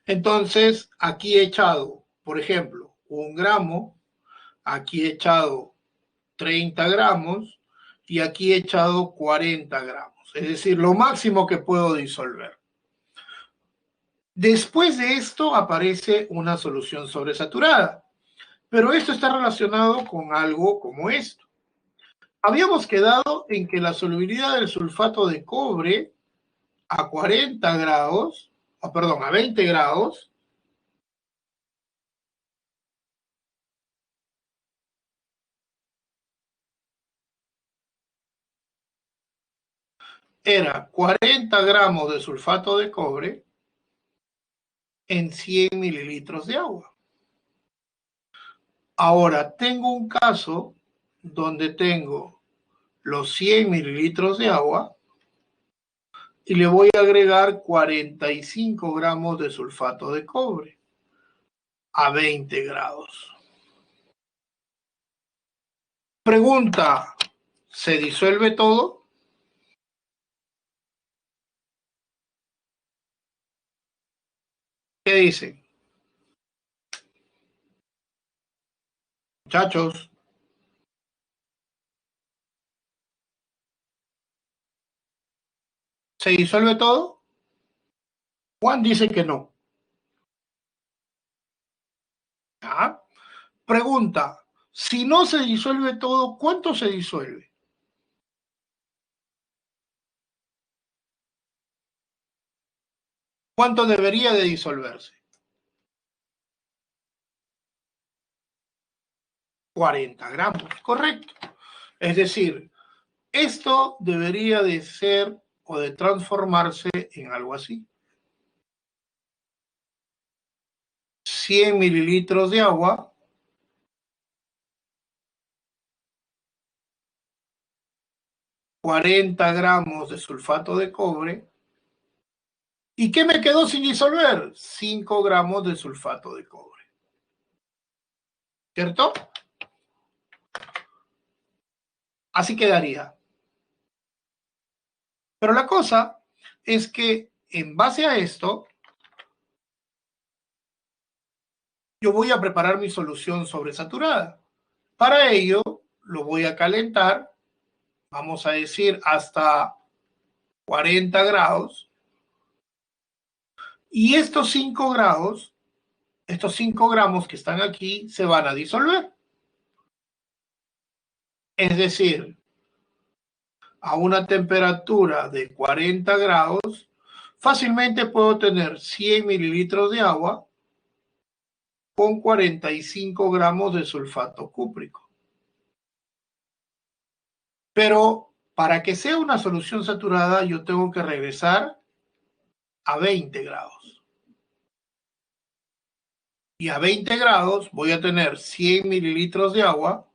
entonces aquí he echado, por ejemplo, 1 gramo, aquí he echado 30 gramos y aquí he echado 40 gramos. Es decir, lo máximo que puedo disolver. Después de esto aparece una solución sobresaturada, pero esto está relacionado con algo como esto. Habíamos quedado en que la solubilidad del sulfato de cobre a 40 grados, perdón, a 20 grados, era 40 gramos de sulfato de cobre en 100 mililitros de agua. Ahora, tengo un caso donde tengo los 100 mililitros de agua y le voy a agregar 45 gramos de sulfato de cobre a 20 grados. Pregunta, ¿se disuelve todo? ¿Qué dicen? Muchachos, ¿se disuelve todo? Juan dice que no. ¿Ah? Pregunta, si no se disuelve todo, ¿cuánto se disuelve? ¿Cuánto debería de disolverse? 40 gramos, correcto. Es decir, esto debería de ser o de transformarse en algo así. 100 mililitros de agua, 40 gramos de sulfato de cobre. ¿Y qué me quedó sin disolver? 5 gramos de sulfato de cobre. ¿Cierto? Así quedaría. Pero la cosa es que en base a esto, yo voy a preparar mi solución sobresaturada. Para ello, lo voy a calentar, vamos a decir hasta 40 grados. Y estos 5 grados, estos 5 gramos que están aquí, se van a disolver. Es decir, a una temperatura de 40 grados, fácilmente puedo tener 100 mililitros de agua con 45 gramos de sulfato cúprico. Pero para que sea una solución saturada, yo tengo que regresar a 20 grados. Y a 20 grados voy a tener 100 mililitros de agua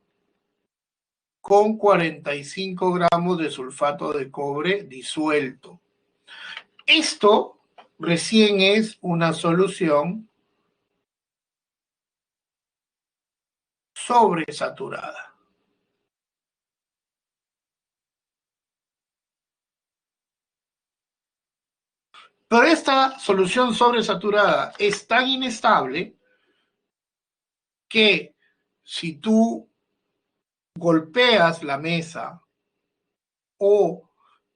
con 45 gramos de sulfato de cobre disuelto. Esto recién es una solución sobresaturada. Pero esta solución sobresaturada es tan inestable que si tú golpeas la mesa o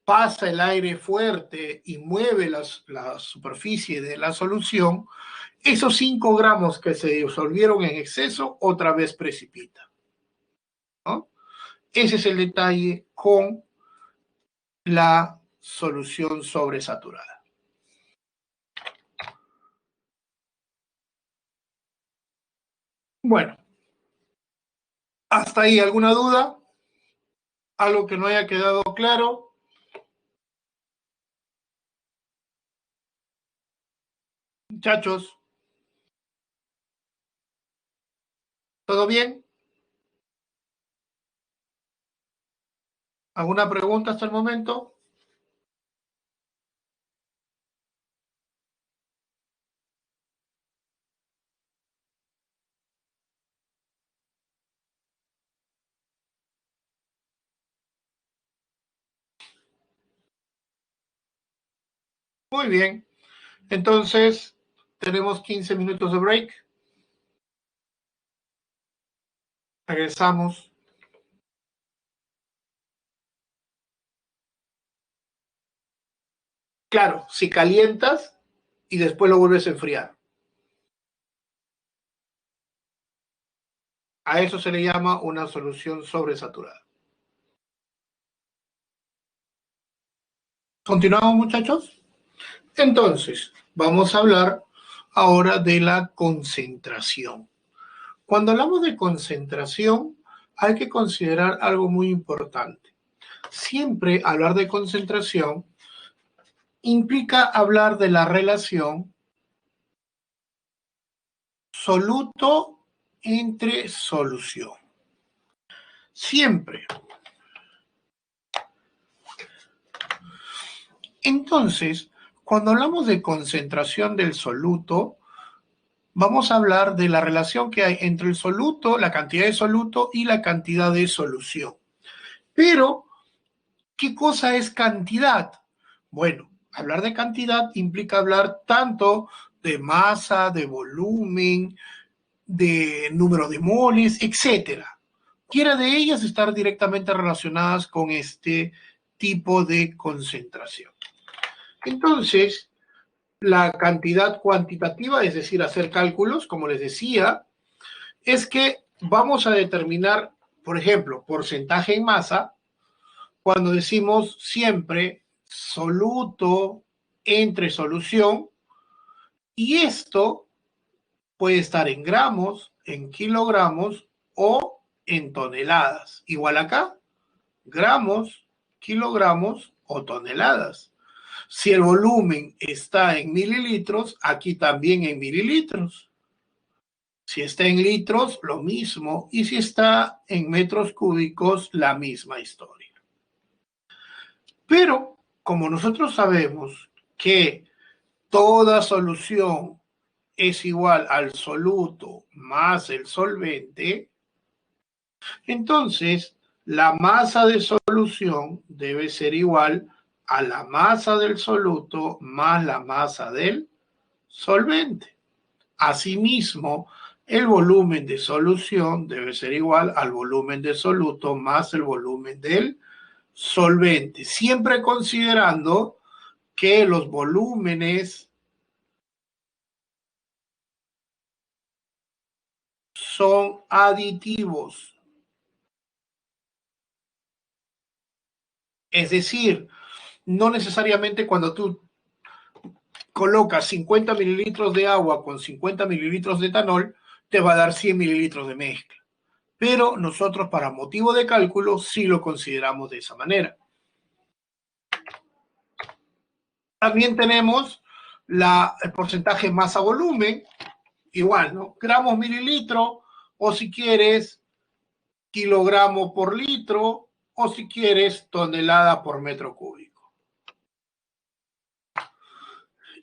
pasa el aire fuerte y mueve la superficie de la solución, esos 5 gramos que se disolvieron en exceso otra vez precipitan, ¿no? Ese es el detalle con la solución sobresaturada. Bueno, hasta ahí, ¿alguna duda? ¿Algo que no haya quedado claro? Muchachos, ¿todo bien? ¿Alguna pregunta hasta el momento? Muy bien. Entonces, tenemos 15 minutos de break. Regresamos. Claro, si calientas y después lo vuelves a enfriar. A eso se le llama una solución sobresaturada. ¿Continuamos, muchachos? Entonces, vamos a hablar ahora de la concentración. Cuando hablamos de concentración, hay que considerar algo muy importante. Siempre hablar de concentración implica hablar de la relación soluto entre solución. Siempre. Entonces, cuando hablamos de concentración del soluto, vamos a hablar de la relación que hay entre el soluto, la cantidad de soluto y la cantidad de solución. Pero, ¿qué cosa es cantidad? Bueno, hablar de cantidad implica hablar tanto de masa, de volumen, de número de moles, etcétera. Quiera de ellas estar directamente relacionadas con este tipo de concentración. Entonces, la cantidad cuantitativa, es decir, hacer cálculos, como les decía, es que vamos a determinar, por ejemplo, porcentaje en masa, cuando decimos siempre soluto entre solución, y esto puede estar en gramos, en kilogramos o en toneladas. Igual acá, gramos, kilogramos o toneladas. Si el volumen está en mililitros, aquí también en mililitros. Si está en litros, lo mismo. Y si está en metros cúbicos, la misma historia. Pero, como nosotros sabemos que toda solución es igual al soluto más el solvente, entonces la masa de solución debe ser igual a la masa del soluto más la masa del solvente. Asimismo, el volumen de solución debe ser igual al volumen de soluto más el volumen del solvente, siempre considerando que los volúmenes son aditivos. Es decir, no necesariamente cuando tú colocas 50 mililitros de agua con 50 mililitros de etanol, te va a dar 100 mililitros de mezcla. Pero nosotros, para motivo de cálculo, sí lo consideramos de esa manera. También tenemos el porcentaje masa-volumen, igual, ¿no? Gramos mililitro, o si quieres, kilogramo por litro, o si quieres, tonelada por metro cúbico.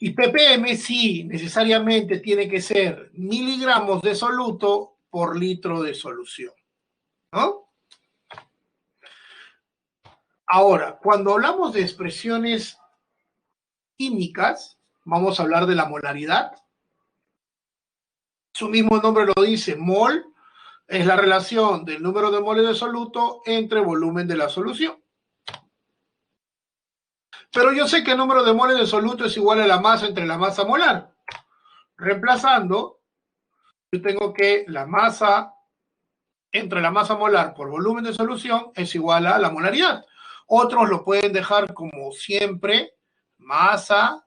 Y ppm sí, necesariamente tiene que ser miligramos de soluto por litro de solución, ¿no? Ahora, cuando hablamos de expresiones químicas, vamos a hablar de la molaridad. Su mismo nombre lo dice, mol es la relación del número de moles de soluto entre volumen de la solución. Pero yo sé que el número de moles de soluto es igual a la masa entre la masa molar. Reemplazando, yo tengo que la masa entre la masa molar por volumen de solución es igual a la molaridad. Otros lo pueden dejar como siempre, masa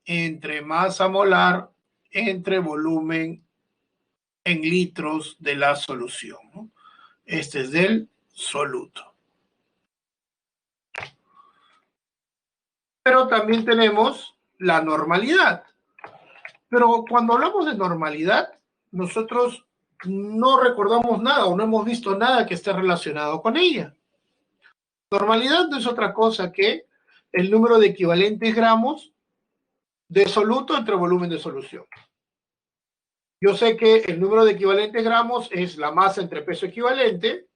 entre masa molar entre volumen en litros de la solución, ¿no? Este es del soluto. Pero también tenemos la normalidad. Pero cuando hablamos de normalidad, nosotros no recordamos nada o no hemos visto nada que esté relacionado con ella. Normalidad no es otra cosa que el número de equivalentes gramos de soluto entre volumen de solución. Yo sé que el número de equivalentes gramos es la masa entre peso equivalente.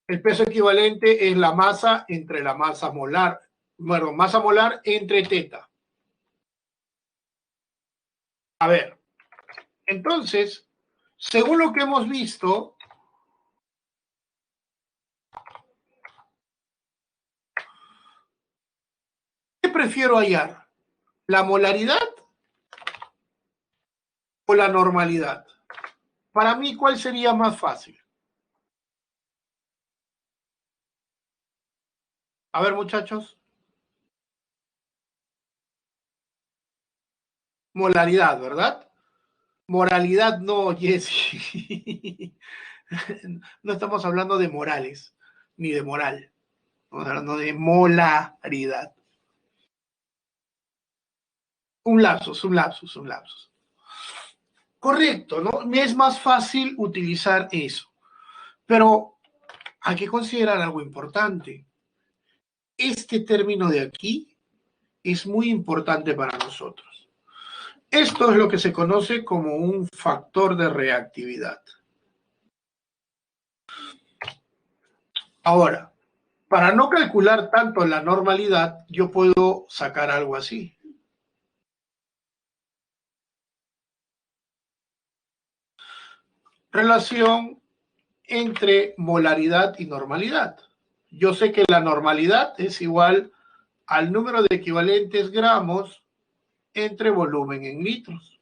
El peso equivalente es la masa entre la masa molar. Bueno, masa molar entre teta. A ver, entonces, según lo que hemos visto, ¿qué prefiero hallar? ¿La molaridad o la normalidad? Para mí, ¿cuál sería más fácil? A ver, muchachos. Molaridad, ¿verdad? Moralidad no, Jessy. No estamos hablando de morales, ni de moral. Estamos hablando de molaridad. Un lapsus, un lapsus, un lapsus. Correcto, ¿no? Me es más fácil utilizar eso. Pero hay que considerar algo importante. Este término de aquí es muy importante para nosotros. Esto es lo que se conoce como un factor de reactividad. Ahora, para no calcular tanto la normalidad, yo puedo sacar algo así. Relación entre molaridad y normalidad. Yo sé que la normalidad es igual al número de equivalentes gramos entre volumen en litros.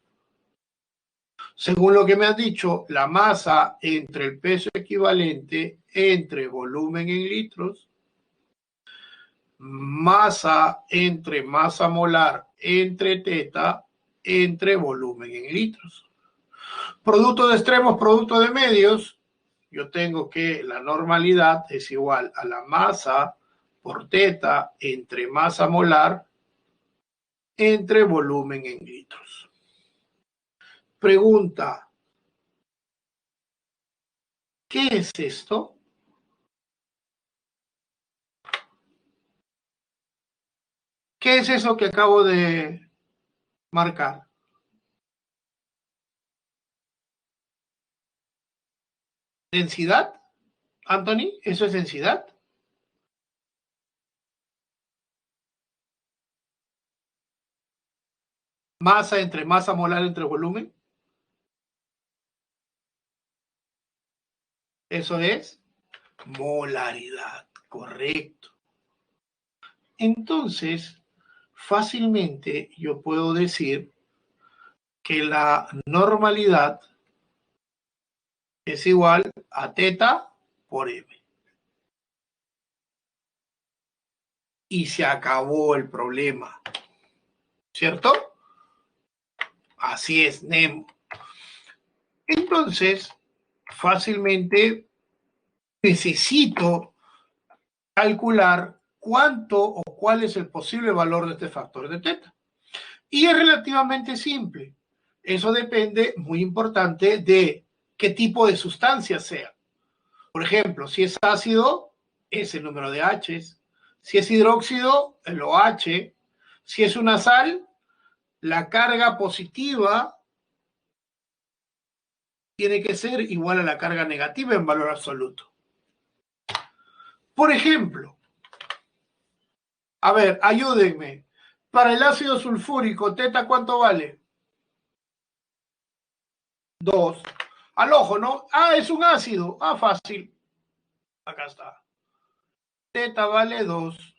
Según lo que me han dicho, la masa entre el peso equivalente entre volumen en litros, masa entre masa molar entre teta entre volumen en litros. Producto de extremos, producto de medios, yo tengo que la normalidad es igual a la masa por teta entre masa molar entre volumen en litros. Pregunta, ¿qué es esto? ¿Qué es eso que acabo de marcar? ¿Densidad? Anthony, ¿eso es densidad? ¿Masa entre masa molar entre volumen? Eso es molaridad, correcto. Entonces, fácilmente yo puedo decir que la normalidad es igual a teta por m. Y se acabó el problema, ¿cierto? Así es, Nemo. Entonces, fácilmente necesito calcular cuánto o cuál es el posible valor de este factor de teta. Y es relativamente simple. Eso depende, muy importante, de qué tipo de sustancia sea. Por ejemplo, si es ácido, es el número de H's. Si es hidróxido, el OH. Si es una sal, la carga positiva tiene que ser igual a la carga negativa en valor absoluto. Por ejemplo, a ver, ayúdenme. Para el ácido sulfúrico, teta, ¿cuánto vale? 2. Al ojo, ¿no? Ah, es un ácido. Ah, fácil. Acá está. Teta vale 2.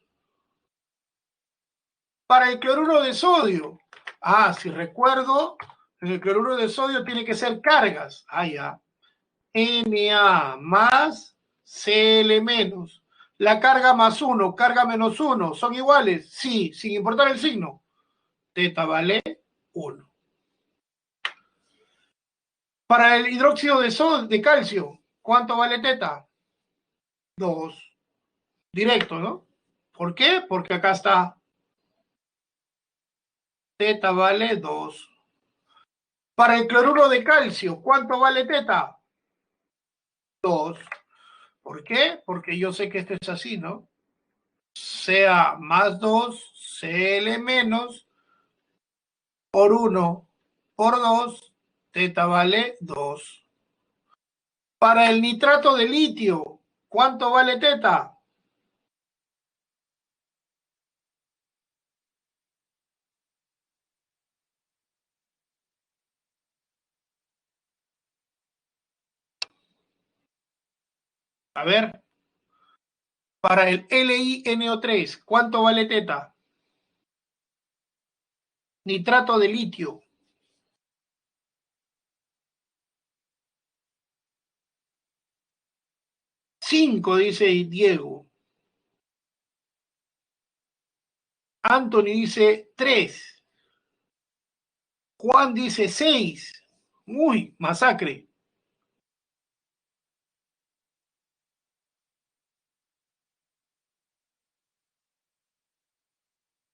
Para el cloruro de sodio. Ah, si recuerdo, el cloruro de sodio tiene que ser cargas. Ah, ya. Na más Cl menos. La carga más 1, carga menos 1, ¿son iguales? Sí, sin importar el signo. Teta vale 1. Para el hidróxido de calcio, ¿cuánto vale teta? 2. Directo, ¿no? ¿Por qué? Porque acá está teta vale 2. Para el cloruro de calcio, ¿cuánto vale teta? 2. ¿Por qué? Porque yo sé que esto es así, ¿no? Sea más 2, Cl menos, por 1 por 2, teta vale 2. Para el nitrato de litio, ¿cuánto vale teta? A ver, para el LiNO3, ¿cuánto vale teta? Nitrato de litio. 5, dice Diego. Anthony dice 3. Juan dice 6. Uy, masacre.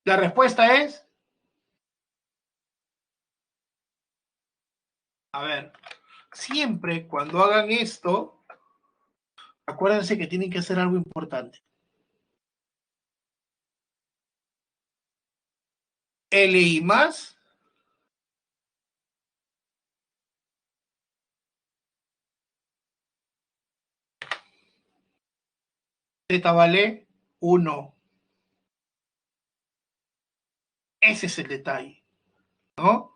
La respuesta es, a ver, siempre cuando hagan esto, acuérdense que tienen que hacer algo importante. Li más teta vale 1. Ese es el detalle, ¿no?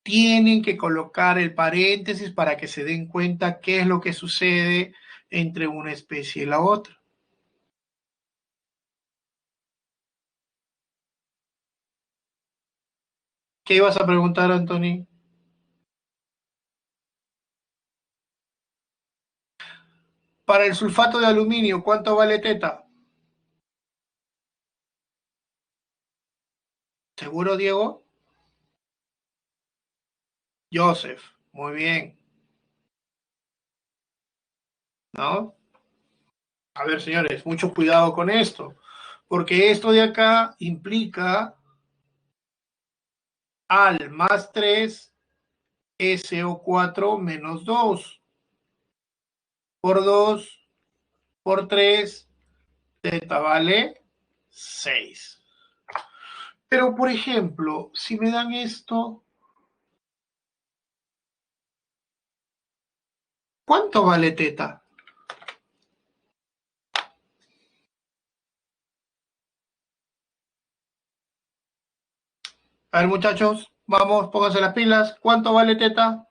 Tienen que colocar el paréntesis para que se den cuenta qué es lo que sucede entre una especie y la otra. ¿Qué ibas a preguntar, Anthony? Para el sulfato de aluminio, ¿cuánto vale teta? ¿Seguro, Diego? Joseph, muy bien. ¿no? A ver, señores, mucho cuidado con esto, porque esto de acá implica al más 3 SO4 menos 2 por 2 por 3 teta vale 6. Pero, por ejemplo, si me dan esto, ¿cuánto vale teta? A ver, muchachos, vamos, pónganse las pilas. ¿Cuánto vale teta?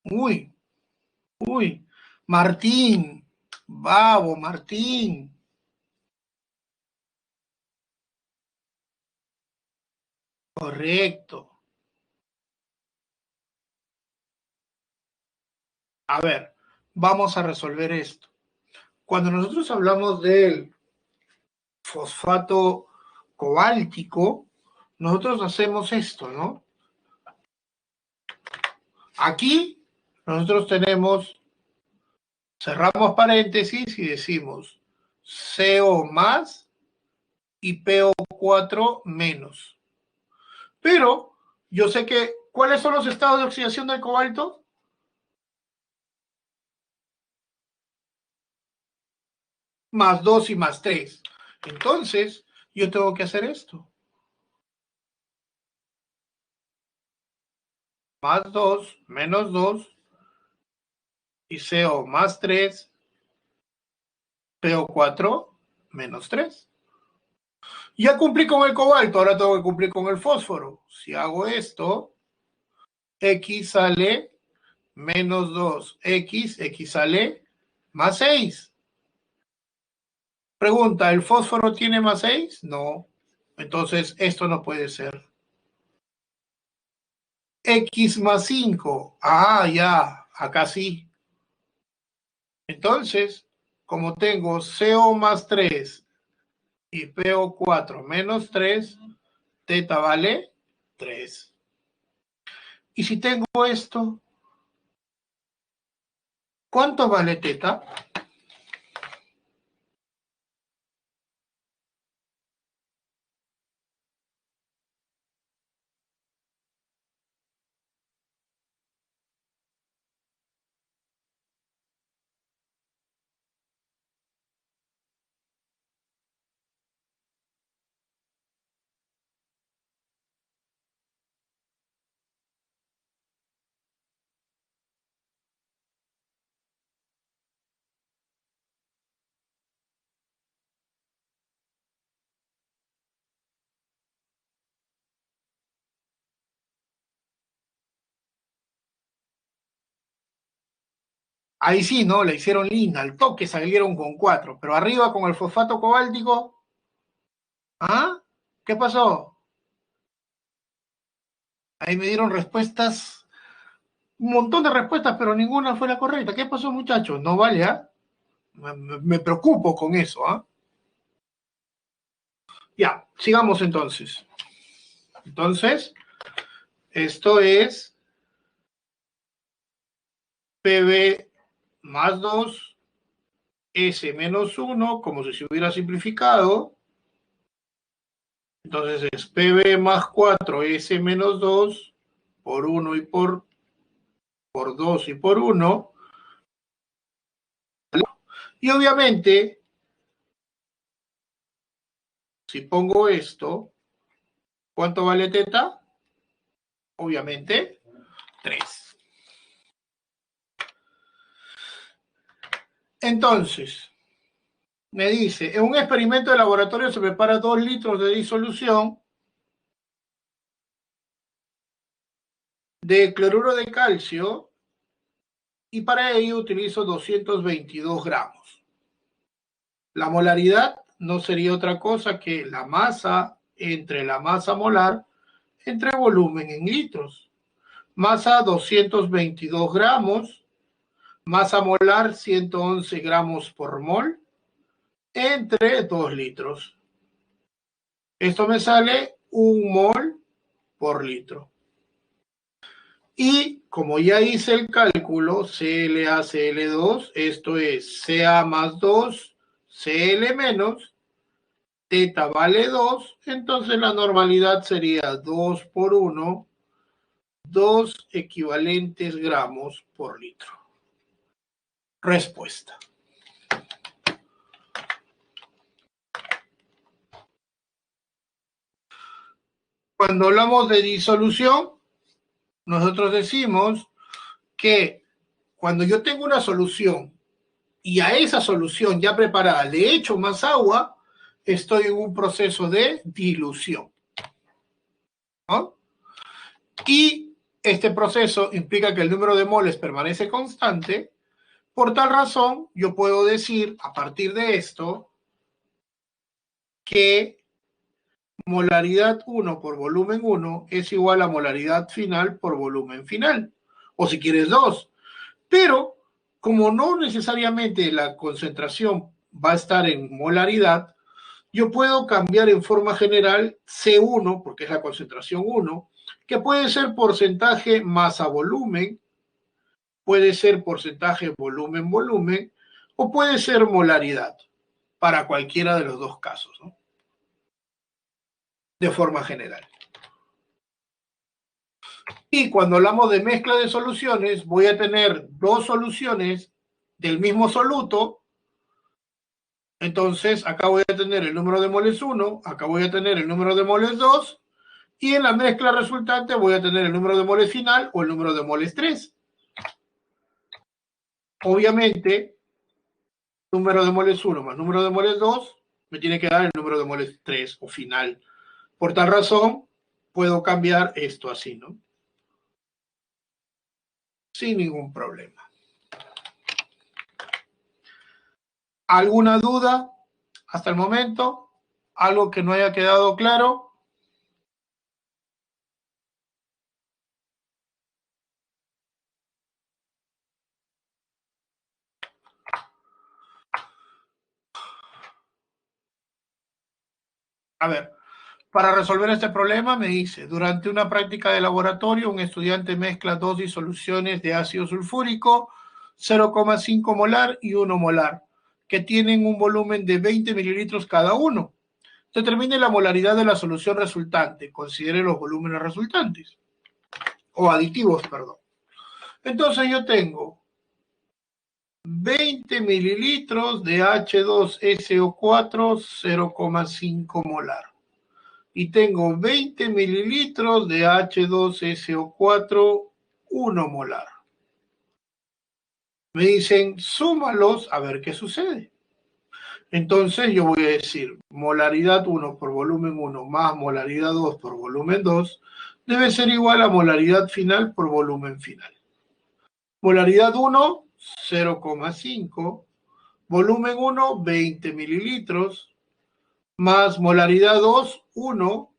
Uy, uy, Martín, babo, Martín. Correcto. A ver, vamos a resolver esto. Cuando nosotros hablamos del fosfato cobáltico, nosotros hacemos esto, ¿no? Aquí nosotros tenemos, cerramos paréntesis y decimos CO más y PO4 menos. Pero yo sé que, ¿cuáles son los estados de oxidación del cobalto? Más 2 y más 3. Entonces, yo tengo que hacer esto. Más 2 menos 2 y CO más 3, PO4 menos 3. Ya cumplí con el cobalto, ahora tengo que cumplir con el fósforo. Si hago esto, X sale menos 2X, X sale más 6. Pregunta, ¿el fósforo tiene más 6? No. Entonces, esto no puede ser. X más 5. Ah, ya, acá sí. Entonces, como tengo CO más 3 y PO4 menos 3, teta vale 3. Y si tengo esto, ¿cuánto vale teta? Ahí sí, ¿no? La hicieron linda, al toque salieron con 4, pero arriba con el fosfato cobáltico, ¿ah? ¿Qué pasó? Ahí me dieron respuestas, un montón de respuestas, pero ninguna fue la correcta. ¿Qué pasó, muchachos? No vale, ¿ah? Me preocupo con eso, ¿ah? Ya, sigamos entonces. Entonces, esto es PB más 2, S menos 1, como si se hubiera simplificado. Entonces es PB más 4, S menos 2, por 1 y por 2 y por 1. Y obviamente, si pongo esto, ¿cuánto vale teta? Obviamente, 3. Entonces, me dice, en un experimento de laboratorio se prepara 2 litros de disolución de cloruro de calcio y para ello utilizo 222 gramos. La molaridad no sería otra cosa que la masa entre la masa molar entre volumen en litros. Masa 222 gramos, masa molar 111 gramos por mol entre 2 litros. Esto me sale 1 mol por litro. Y como ya hice el cálculo, CLA, CL2, esto es CA más 2, CL menos, teta vale 2, entonces la normalidad sería 2 por 1, 2 equivalentes gramos por litro. Respuesta. Cuando hablamos de disolución, nosotros decimos que cuando yo tengo una solución y a esa solución ya preparada le echo más agua, estoy en un proceso de dilución, ¿no? Y este proceso implica que el número de moles permanece constante. Por tal razón, yo puedo decir a partir de esto que molaridad 1 por volumen 1 es igual a molaridad final por volumen final. O si quieres 2. Pero como no necesariamente la concentración va a estar en molaridad, yo puedo cambiar en forma general C1, porque es la concentración 1, que puede ser porcentaje masa-volumen, puede ser porcentaje volumen-volumen, o puede ser molaridad, para cualquiera de los dos casos, ¿no? De forma general. Y cuando hablamos de mezcla de soluciones, voy a tener 2 soluciones del mismo soluto. Entonces, acá voy a tener el número de moles 1, acá voy a tener el número de moles 2, y en la mezcla resultante voy a tener el número de moles final o el número de moles 3. Obviamente, número de moles 1 más número de moles 2 me tiene que dar el número de moles 3 o final. Por tal razón, puedo cambiar esto así, ¿no? Sin ningún problema. ¿Alguna duda hasta el momento? ¿Algo que no haya quedado claro? A ver, para resolver este problema me dice, durante una práctica de laboratorio, un estudiante mezcla 2 disoluciones de ácido sulfúrico, 0,5 molar y 1 molar, que tienen un volumen de 20 mililitros cada uno. Determine la molaridad de la solución resultante. Considere los volúmenes resultantes. O aditivos, perdón. Entonces yo tengo 20 mililitros de H2SO4, 0,5 molar. Y tengo 20 mililitros de H2SO4, 1 molar. Me dicen, súmalos a ver qué sucede. Entonces yo voy a decir, molaridad 1 por volumen 1 más molaridad 2 por volumen 2 debe ser igual a molaridad final por volumen final. Molaridad 1, 0,5. Volumen 1, 20 mililitros. Más molaridad 2, 1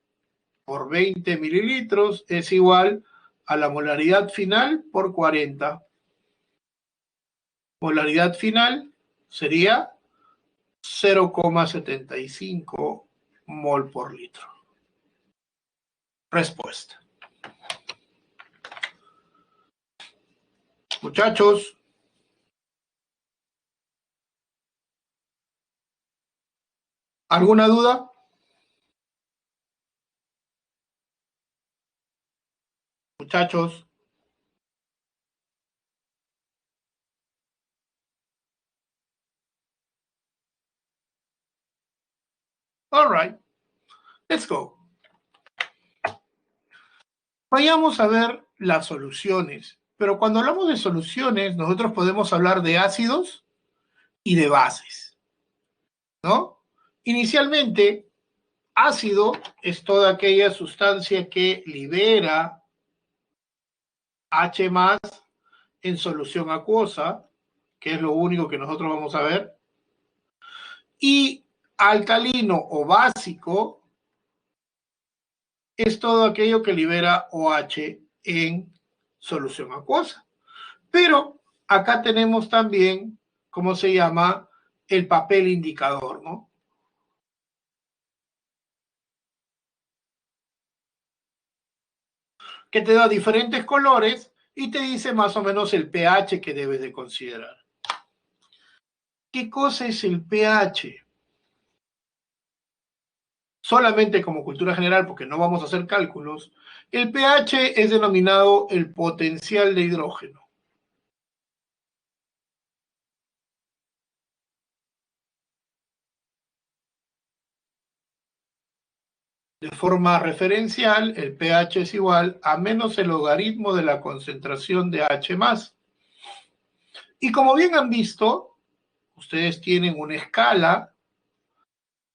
por 20 mililitros es igual a la molaridad final por 40. Molaridad final sería 0,75 mol por litro. Respuesta. Muchachos, ¿alguna duda? Muchachos. All right. Let's go. Vayamos a ver las soluciones. Pero cuando hablamos de soluciones, nosotros podemos hablar de ácidos y de bases, ¿no? Inicialmente, ácido es toda aquella sustancia que libera H más en solución acuosa, que es lo único que nosotros vamos a ver, y alcalino o básico es todo aquello que libera OH en solución acuosa. Pero acá tenemos también, ¿cómo se llama? El papel indicador, ¿no? Que te da diferentes colores y te dice más o menos el pH que debes de considerar. ¿Qué cosa es el pH? Solamente como cultura general, porque no vamos a hacer cálculos, el pH es denominado el potencial de hidrógeno. De forma referencial, el pH es igual a menos el logaritmo de la concentración de H más. Y como bien han visto, ustedes tienen una escala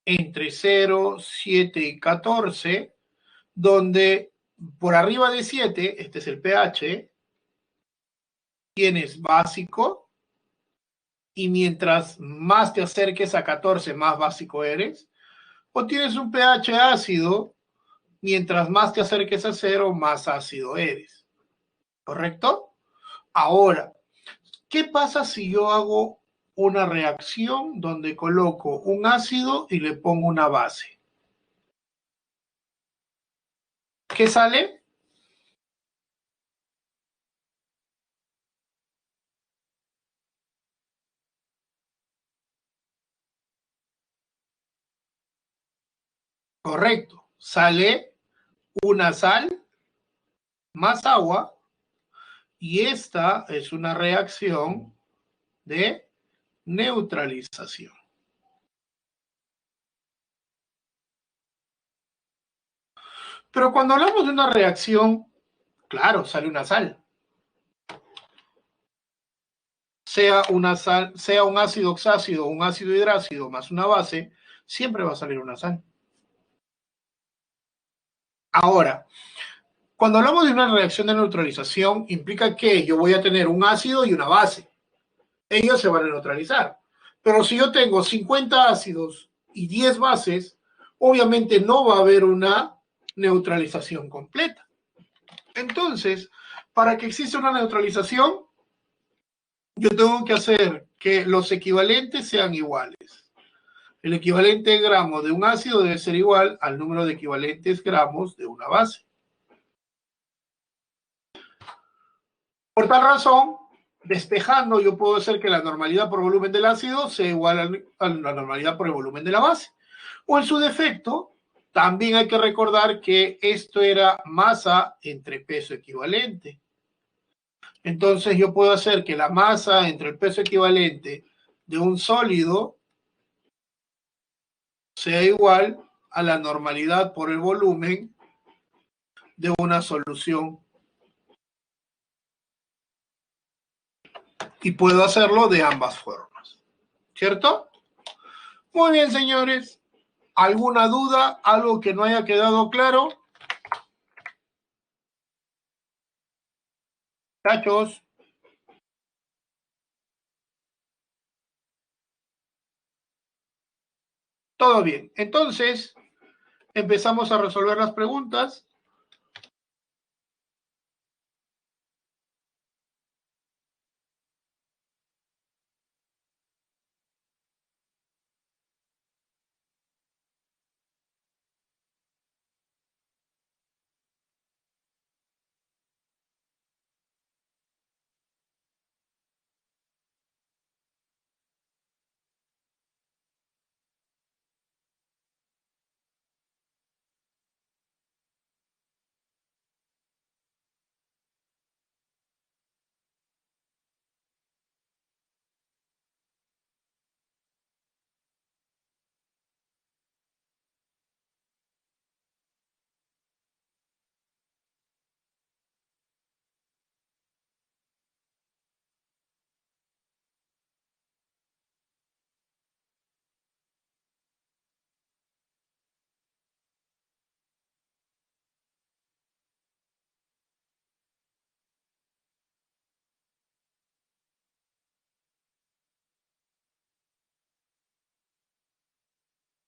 entre 0, 7 y 14, donde por arriba de 7, este es el pH, tienes básico, y mientras más te acerques a 14, más básico eres, o tienes un pH ácido, mientras más te acerques a 0, más ácido eres. ¿Correcto? Ahora, ¿qué pasa si yo hago una reacción donde coloco un ácido y le pongo una base? ¿Qué sale? Correcto. Sale una sal más agua y esta es una reacción de neutralización. Pero cuando hablamos de una reacción, claro, sale una sal. Sea una sal, sea un ácido oxácido o un ácido hidrácido más una base, siempre va a salir una sal. Ahora, cuando hablamos de una reacción de neutralización, implica que yo voy a tener un ácido y una base. Ellos se van a neutralizar. Pero si yo tengo 50 ácidos y 10 bases, obviamente no va a haber una neutralización completa. Entonces, para que exista una neutralización, yo tengo que hacer que los equivalentes sean iguales. El equivalente de gramos de un ácido debe ser igual al número de equivalentes gramos de una base. Por tal razón, despejando, yo puedo hacer que la normalidad por volumen del ácido sea igual a la normalidad por el volumen de la base. O en su defecto, también hay que recordar que esto era masa entre peso equivalente. Entonces yo puedo hacer que la masa entre el peso equivalente de un sólido sea igual a la normalidad por el volumen de una solución. Y puedo hacerlo de ambas formas. ¿Cierto? Muy bien, señores. ¿Alguna duda? ¿Algo que no haya quedado claro? Tachos. Todo bien. Entonces, empezamos a resolver las preguntas.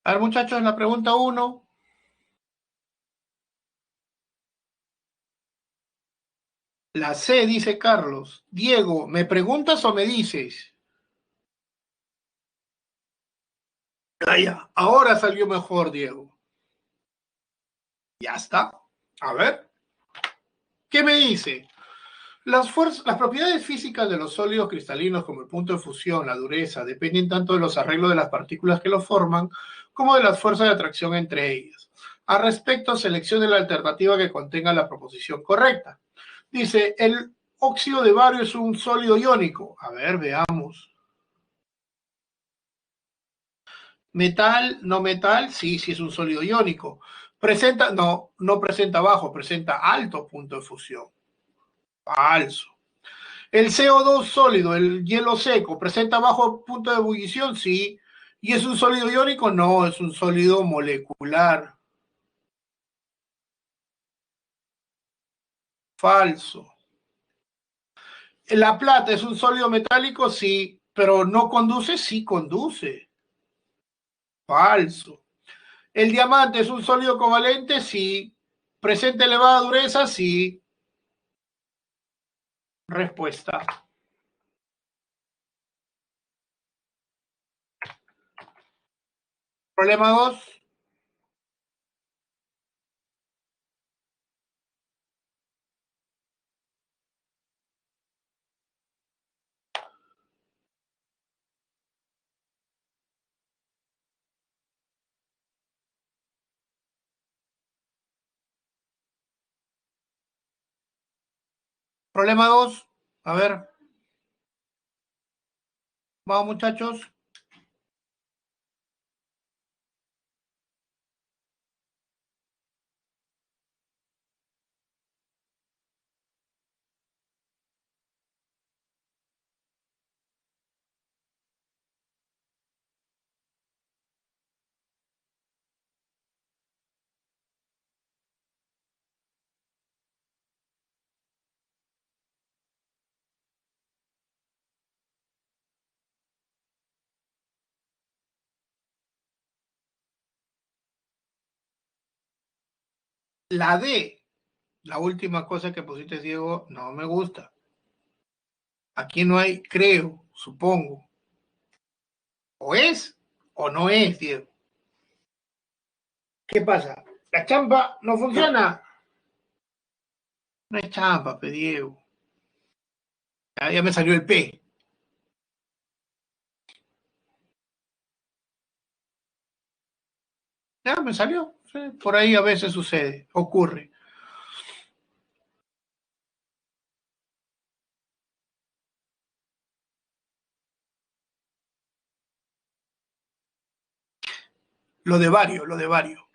A ver, muchachos, la pregunta 1. La C, dice Carlos. Diego, ¿me preguntas o me dices? Ah, ya. Ahora salió mejor, Diego. Ya está. A ver, ¿qué me dice? Las propiedades físicas de los sólidos cristalinos, como el punto de fusión, la dureza, dependen tanto de los arreglos de las partículas que los forman, como de las fuerzas de atracción entre ellas. Al respecto, seleccione la alternativa que contenga la proposición correcta. Dice, el óxido de bario es un sólido iónico. A ver, veamos. Metal, no metal, sí, sí es un sólido iónico. Presenta, no, no presenta bajo, presenta alto punto de fusión. Falso. El CO2 sólido, el hielo seco, ¿presenta bajo punto de ebullición? Sí. ¿Y es un sólido iónico? No, es un sólido molecular. Falso. ¿La plata es un sólido metálico? Sí. ¿Pero no conduce? Sí, conduce. Falso. ¿El diamante es un sólido covalente? Sí. ¿Presenta elevada dureza? Sí. Respuesta. Problema 2. Problema 2. A ver, vamos muchachos. La D, la última cosa que pusiste, Diego, no me gusta. Aquí no hay, creo, supongo. O es o no es, Diego. ¿Qué pasa? La champa no funciona. No es champa, pe, Diego. Ya me salió el P. Ya me salió. Sí, por ahí a veces sucede, ocurre. Lo de vario, lo de vario.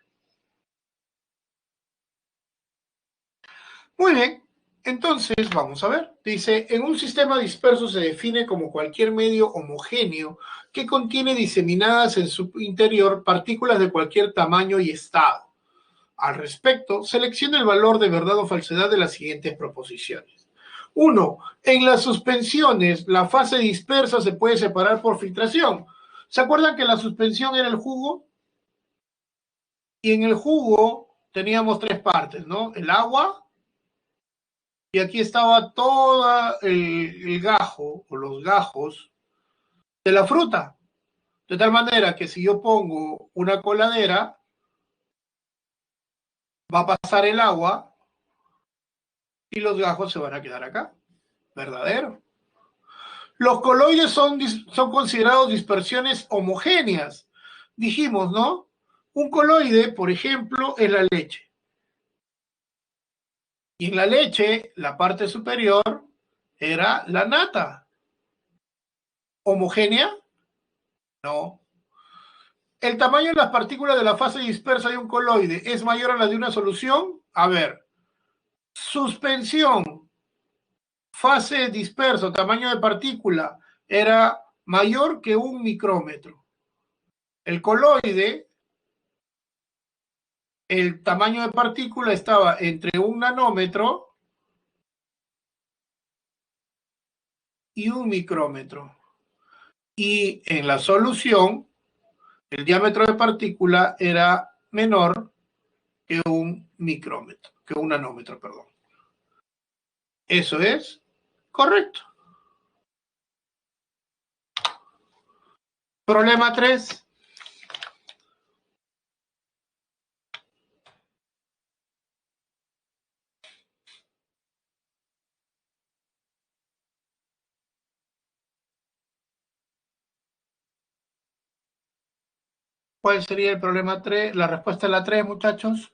Muy bien. Entonces, vamos a ver. Dice, en un sistema disperso se define como cualquier medio homogéneo que contiene diseminadas en su interior partículas de cualquier tamaño y estado. Al respecto, seleccione el valor de verdad o falsedad de las siguientes proposiciones. 1. En las suspensiones, la fase dispersa se puede separar por filtración. ¿Se acuerdan que la suspensión era el jugo? Y en el jugo teníamos tres partes, ¿no? El agua, y aquí estaba todo el gajo o los gajos de la fruta. De tal manera que si yo pongo una coladera, va a pasar el agua y los gajos se van a quedar acá. ¿Verdadero? Los coloides son considerados dispersiones homogéneas. Dijimos, ¿no? Un coloide, por ejemplo, es la leche. Y en la leche, la parte superior era la nata. ¿Homogénea? No. ¿El tamaño de las partículas de la fase dispersa de un coloide es mayor a la de una solución? A ver, suspensión, fase disperso, tamaño de partícula, era mayor que un micrómetro. El coloide, el tamaño de partícula estaba entre un nanómetro y un micrómetro. Y en la solución El diámetro de partícula era menor que un micrómetro, que un nanómetro, perdón. Eso es correcto. Problema 3. ¿Cuál sería el problema 3? La respuesta es la 3, muchachos.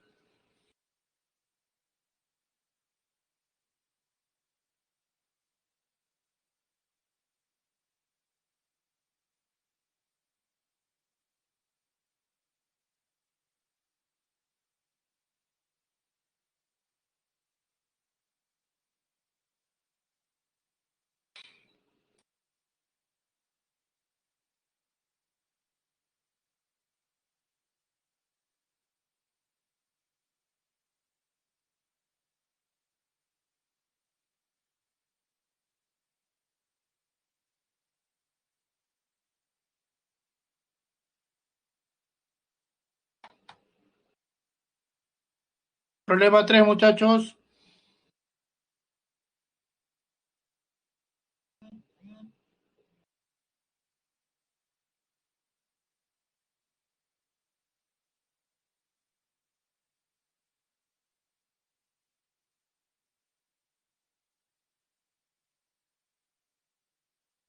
Problema 3, muchachos.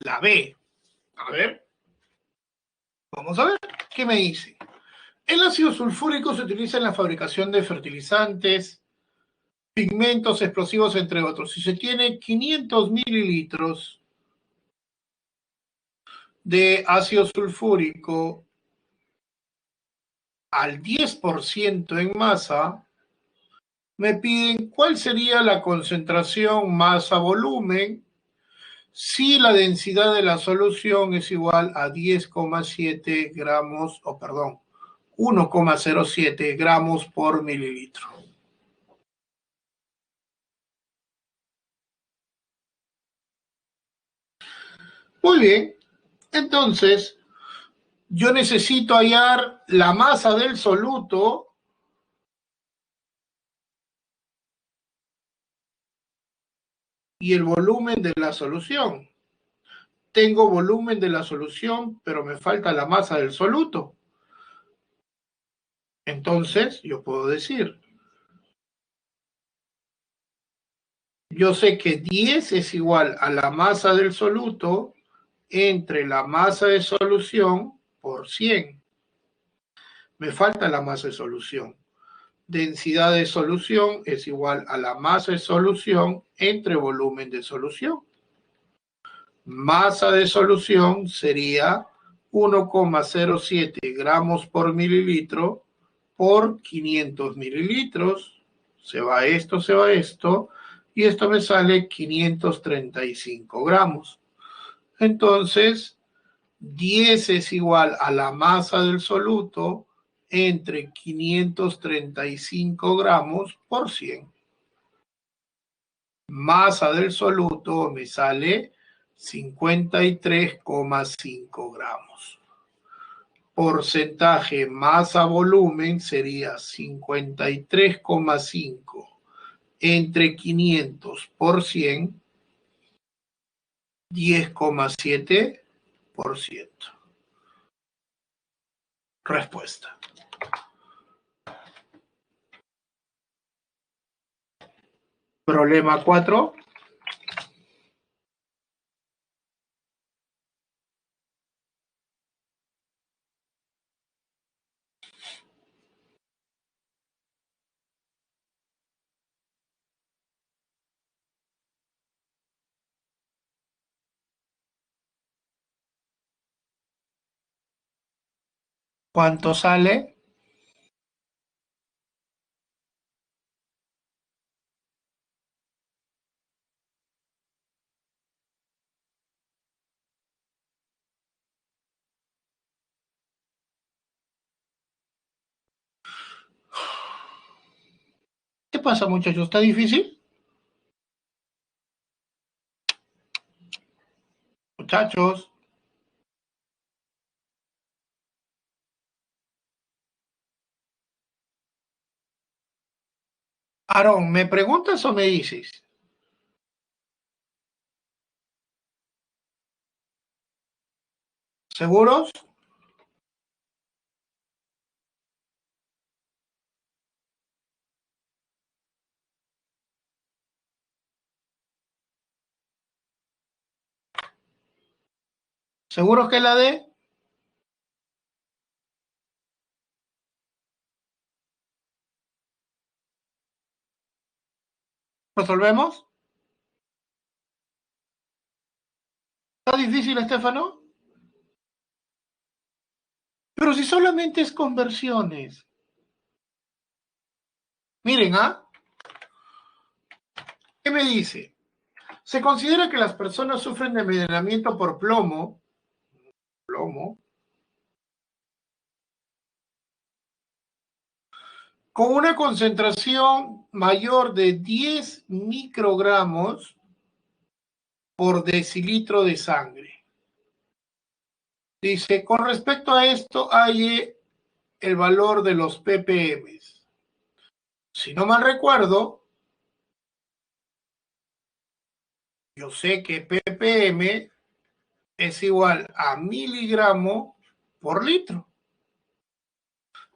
La B. A ver, vamos a ver qué me dice. El ácido sulfúrico se utiliza en la fabricación de fertilizantes, pigmentos, explosivos, entre otros. Si se tiene 500 mililitros de ácido sulfúrico al 10% en masa, me piden cuál sería la concentración masa-volumen si la densidad de la solución es igual a 10,7 gramos, o perdón, 1,07 gramos por mililitro. Muy bien, entonces yo necesito hallar la masa del soluto y el volumen de la solución. Tengo volumen de la solución, pero me falta la masa del soluto. Entonces, yo puedo decir, yo sé que 10 es igual a la masa del soluto entre la masa de solución por 100. Me falta la masa de solución. Densidad de solución es igual a la masa de solución entre volumen de solución. Masa de solución sería 1,07 gramos por mililitro por 500 mililitros. Se va esto, y esto me sale 535 gramos. Entonces, 10 es igual a la masa del soluto entre 535 gramos por 100. Masa del soluto me sale 53,5 gramos. Porcentaje masa-volumen sería 53,5 entre 500 por 100, 10,7%. Respuesta. Problema 4. ¿Cuánto sale? ¿Qué pasa, muchachos? ¿Está difícil? Muchachos. Aarón, ¿me preguntas o me dices? ¿Seguros? ¿Seguros que es la D? ¿Resolvemos? ¿Está difícil, Estefano? Pero si solamente es conversiones. Miren, ¿ah? ¿Qué me dice? Se considera que las personas sufren de envenenamiento por plomo, con una concentración mayor de 10 microgramos por decilitro de sangre. Dice, con respecto a esto, hay el valor de los ppm. Si no mal recuerdo, yo sé que ppm es igual a miligramo por litro.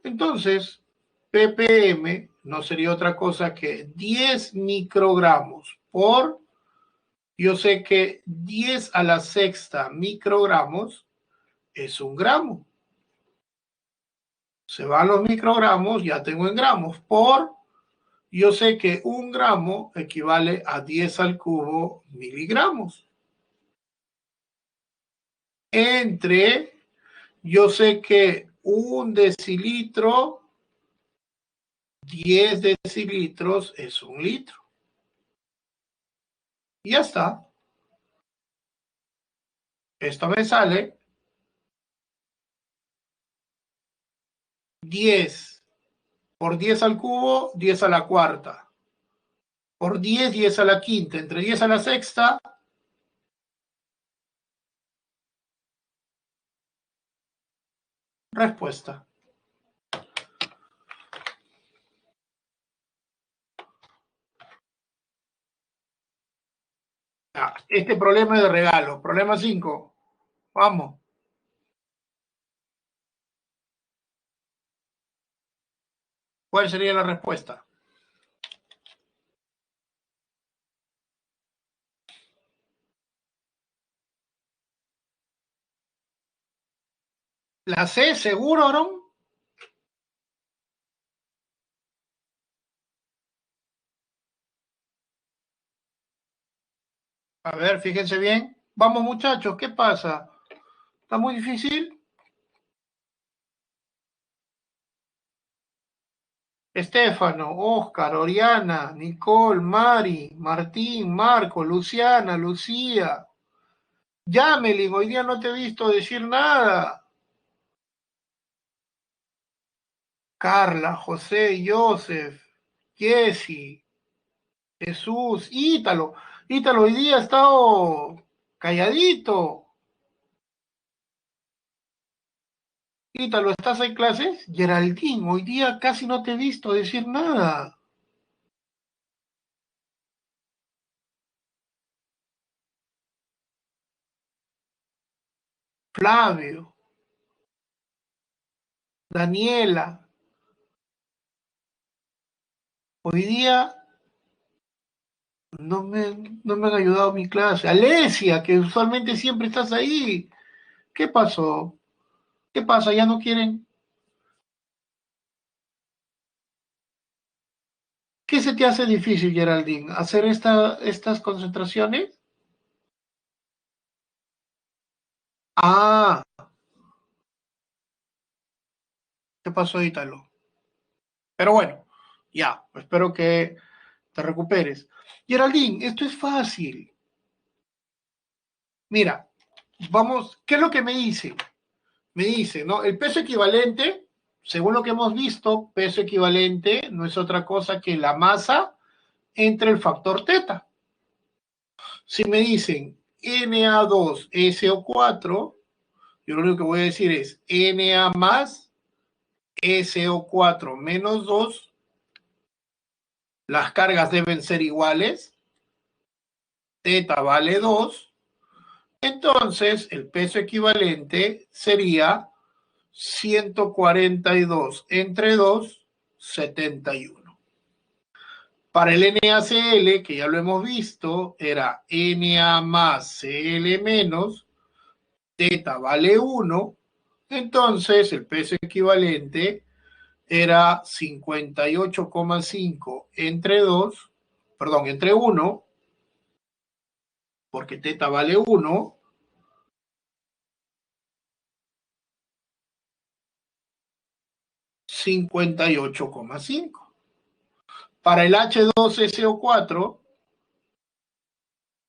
Entonces, ppm no sería otra cosa que 10 microgramos por, yo sé que 10 a la sexta microgramos es un gramo. Se van los microgramos, ya tengo en gramos, por, yo sé que un gramo equivale a 10 al cubo miligramos. Entre, yo sé que un decilitro, 10 decilitros es un litro. Y ya está. Esto me sale 10 por 10 al cubo, 10 a la cuarta. Por 10, 10 a la quinta. Entre 10 a la sexta, respuesta. Ah, este problema es de regalo. Problema 5. Vamos. ¿Cuál sería la respuesta? ¿La C, seguro, Aaron? A ver, fíjense bien. Vamos, muchachos, ¿qué pasa? ¿Está muy difícil? Estefano, Oscar, Oriana, Nicole, Mari, Martín, Marco, Luciana, Lucía. Yamelin, hoy día no te he visto decir nada. Carla, José, Joseph, Jesse, Jesús, Ítalo. Ítalo hoy día ha estado calladito. Ítalo, ¿estás en clases? Geraldine, hoy día casi no te he visto decir nada. Flavio, Daniela, hoy día no me han ayudado mi clase. Alesia, que usualmente siempre estás ahí. ¿Qué pasó? ¿Qué pasa? ¿Ya no quieren? ¿Qué se te hace difícil, Geraldine? ¿Hacer estas concentraciones? Ah, ¿qué pasó, Ítalo? Pero bueno, ya, espero que te recuperes. Geraldine, esto es fácil. Mira, vamos, ¿qué es lo que me dice? Me dice, ¿no? El peso equivalente, según lo que hemos visto, peso equivalente no es otra cosa que la masa entre el factor teta. Si me dicen Na2SO4, yo lo único que voy a decir es Na más SO4 menos 2 Las cargas deben ser iguales. Teta vale 2. Entonces, el peso equivalente sería 142 entre 2, 71. Para el NaCl, que ya lo hemos visto, era Na más Cl menos, teta vale 1, entonces el peso equivalente era 58,5 entre 2, perdón, entre 1, porque teta vale 1, 58,5. Para el H2SO4,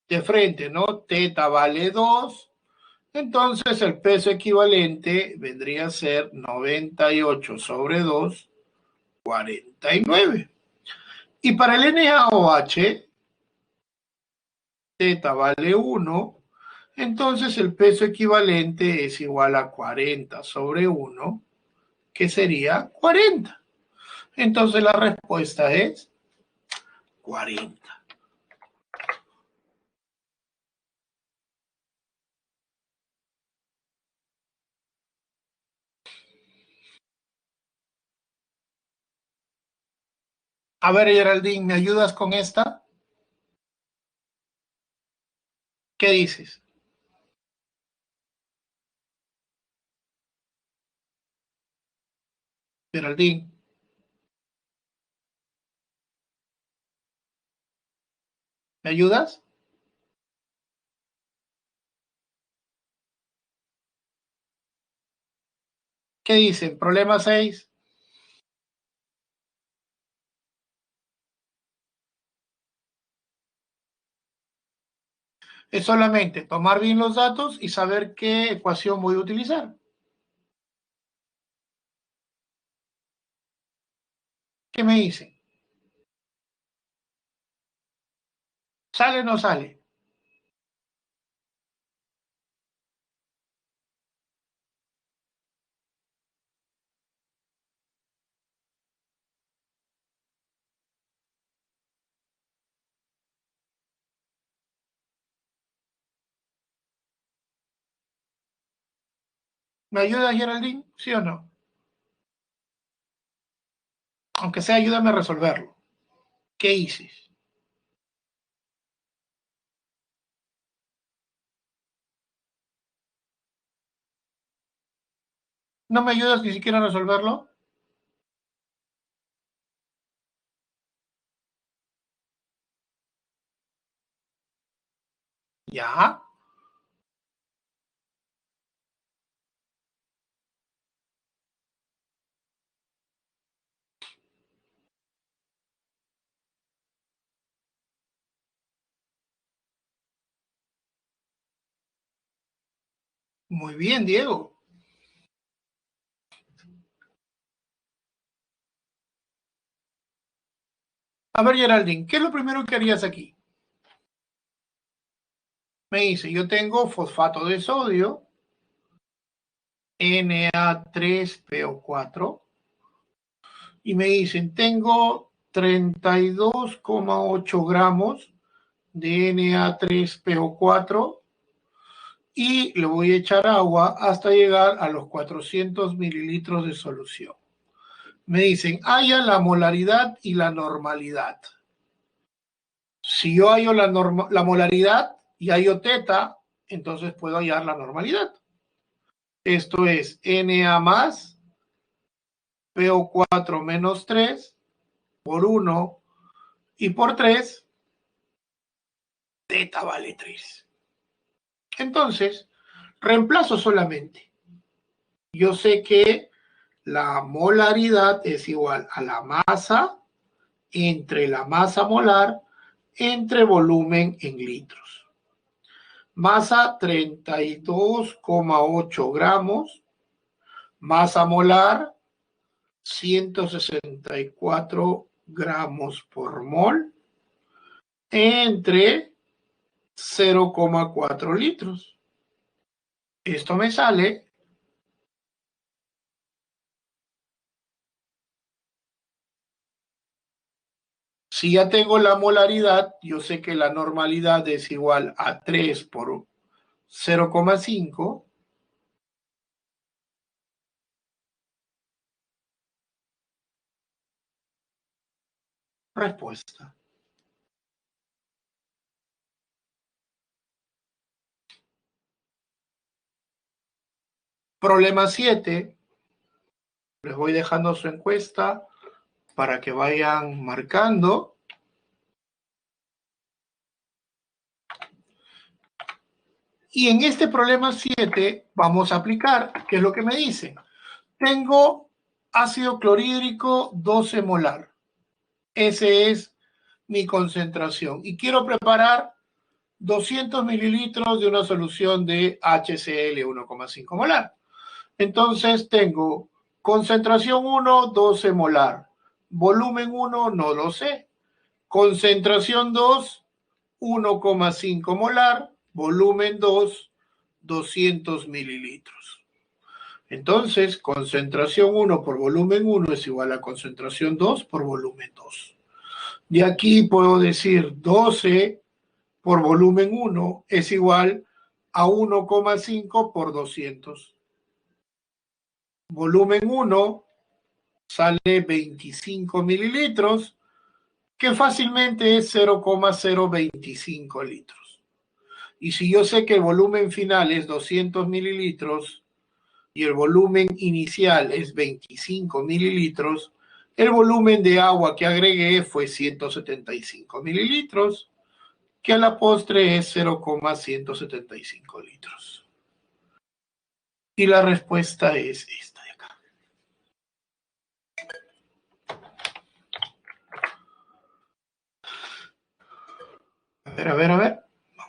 de frente, ¿no? Teta vale 2, entonces el peso equivalente vendría a ser 98 sobre 2, 49. Y para el NaOH, teta vale 1, entonces el peso equivalente es igual a 40 sobre 1, que sería 40. Entonces la respuesta es 40. A ver, Geraldine, ¿me ayudas con esta? ¿Qué dices? Geraldine, ¿me ayudas? ¿Qué dicen? Problema 6. Es solamente tomar bien los datos y saber qué ecuación voy a utilizar. ¿Qué me dicen? ¿Sale o no sale? ¿Me ayuda, Geraldine? ¿Sí o no? Aunque sea, ayúdame a resolverlo. ¿Qué hice? ¿No me ayudas ni siquiera a resolverlo? Ya. Muy bien, Diego. A ver, Geraldine, ¿qué es lo primero que harías aquí? Me dice, yo tengo fosfato de sodio, Na3PO4, y me dicen, tengo 32,8 gramos de Na3PO4 y le voy a echar agua hasta llegar a los 400 mililitros de solución. Me dicen, haya la molaridad y la normalidad. Si yo hallo la molaridad y hallo teta, entonces puedo hallar la normalidad. Esto es Na más PO4 menos 3 por 1 y por 3, teta vale 3. Entonces, reemplazo solamente. Yo sé que la molaridad es igual a la masa entre la masa molar entre volumen en litros. Masa 32,8 gramos, masa molar 164 gramos por mol entre 0,4 litros. Esto me sale Si ya tengo la molaridad, yo sé que la normalidad es igual a 3 por 0,5. Respuesta. Problema 7. Les voy dejando su encuesta para que vayan marcando. Y en este problema 7 vamos a aplicar, ¿qué es lo que me dice? Tengo ácido clorhídrico 12 molar. Ese es mi concentración. Y quiero preparar 200 mililitros de una solución de HCl 1,5 molar. Entonces tengo concentración 1, 12 molar. Volumen 1, no lo sé. Concentración 2, 1,5 molar. Volumen 2, 200 mililitros. Entonces, concentración 1 por volumen 1 es igual a concentración 2 por volumen 2. De aquí puedo decir 12 por volumen 1 es igual a 1,5 por 200. Volumen 1 sale 25 mililitros, que fácilmente es 0,025 litros. Y si yo sé que el volumen final es 200 mililitros y el volumen inicial es 25 mililitros, el volumen de agua que agregué fue 175 mililitros, que a la postre es 0,175 litros. Y la respuesta es esta de acá. A ver.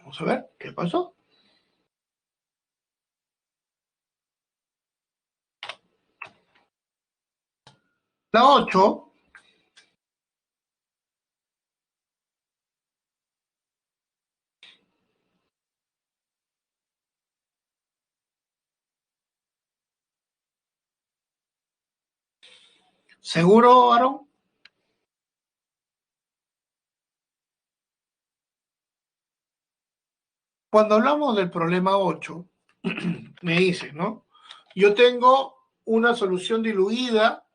Vamos a ver qué pasó. La 8. ¿Seguro, Aaron? Cuando hablamos del problema 8, me dice, ¿no? Yo tengo una solución diluida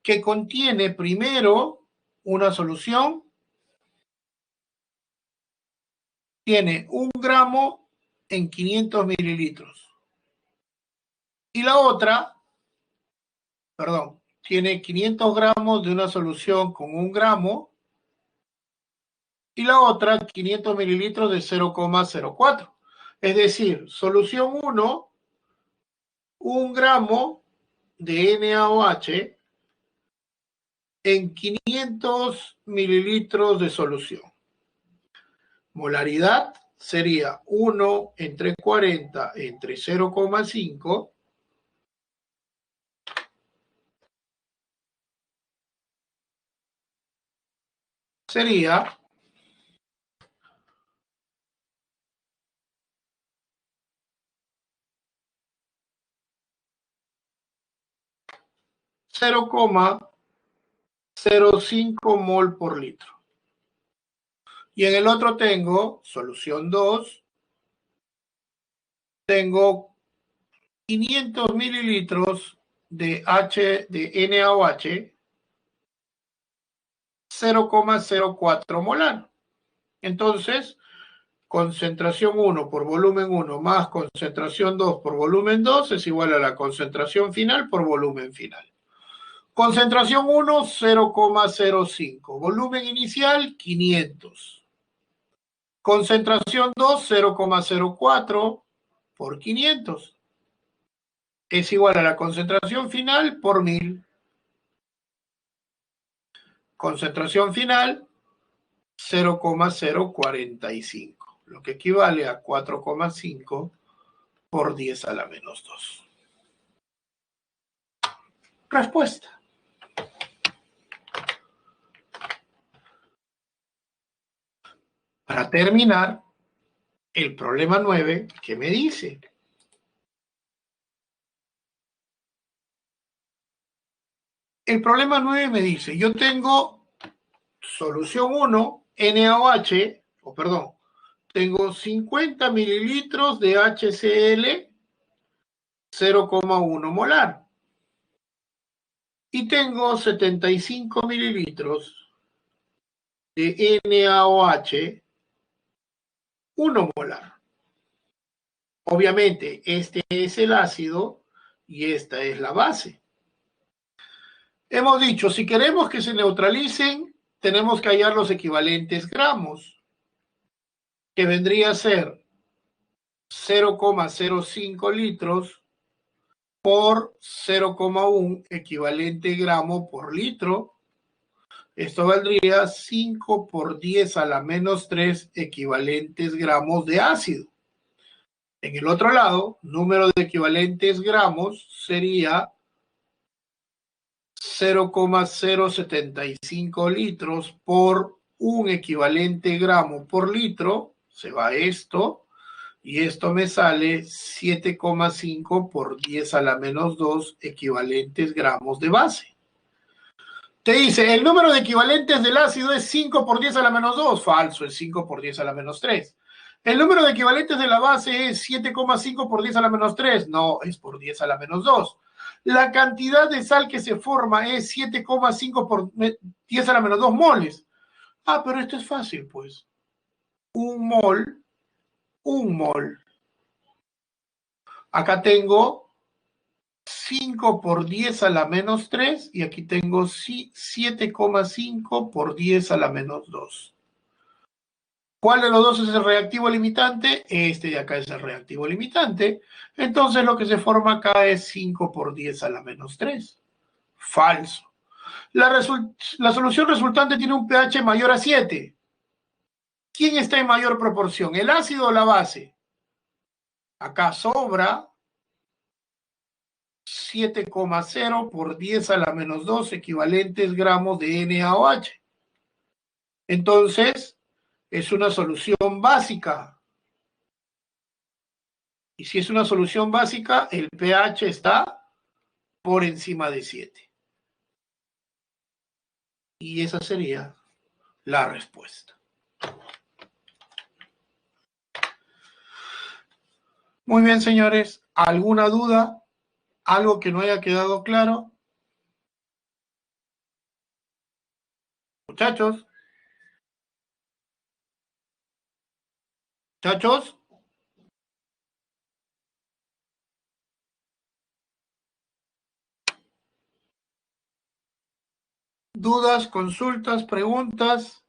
que contiene primero una solución, tiene 1 gramo en 500 mililitros. Y la otra, perdón, tiene 500 gramos de una solución con 1 gramo y la otra 500 mililitros de 0,04. Es decir, solución 1, 1 gramo de NaOH en 500 mililitros de solución. Molaridad sería 1 entre 40 entre 0,5 sería 0,05 mol por litro. Y en el otro tengo, solución 2, tengo 500 mililitros de NaOH, 0,04 molar. Entonces, concentración 1 por volumen 1 más concentración 2 por volumen 2 es igual a la concentración final por volumen final. Concentración 1, 0,05. Volumen inicial, 500. Concentración 2, 0,04 por 500. Es igual a la concentración final por 1000. Concentración final, 0,045, lo que equivale a 4,5 por 10 a la menos 2. Respuesta. Para terminar, el problema 9, ¿qué me dice? El problema 9 me dice, yo tengo solución 1, NaOH, o perdón, tengo 50 mililitros de HCl 0,1 molar. Y tengo 75 mililitros de NaOH 1 molar. Obviamente, este es el ácido y esta es la base. Hemos dicho, si queremos que se neutralicen, tenemos que hallar los equivalentes gramos, que vendría a ser 0,05 litros por 0,1 equivalente gramo por litro. Esto valdría 5 por 10 a la menos 3 equivalentes gramos de ácido. En el otro lado, número de equivalentes gramos sería 0,075 litros por un equivalente gramo por litro. Se va esto. Y esto me sale 7,5 por 10 a la menos 2 equivalentes gramos de base. Te dice, el número de equivalentes del ácido es 5 por 10 a la menos 2. Falso, es 5 por 10 a la menos 3. El número de equivalentes de la base es 7,5 por 10 a la menos 3. No, es por 10 a la menos 2. La cantidad de sal que se forma es 7,5 por 10 a la menos 2 moles. Ah, pero esto es fácil, pues. Un mol. Acá tengo 5 por 10 a la menos 3 y aquí tengo 7,5 por 10 a la menos 2. ¿Cuál de los dos es el reactivo limitante? Este de acá es el reactivo limitante. Entonces lo que se forma acá es 5 por 10 a la menos 3. Falso. La solución resultante tiene un pH mayor a 7. ¿Quién está en mayor proporción? ¿El ácido o la base? Acá sobra 7,0 por 10 a la menos 2 equivalentes gramos de NaOH. Entonces, es una solución básica. Y si es una solución básica, el pH está por encima de 7. Y esa sería la respuesta. Muy bien, señores. ¿Alguna duda? ¿Algo que no haya quedado claro? Muchachos. Muchachos. ¿Dudas, consultas, preguntas?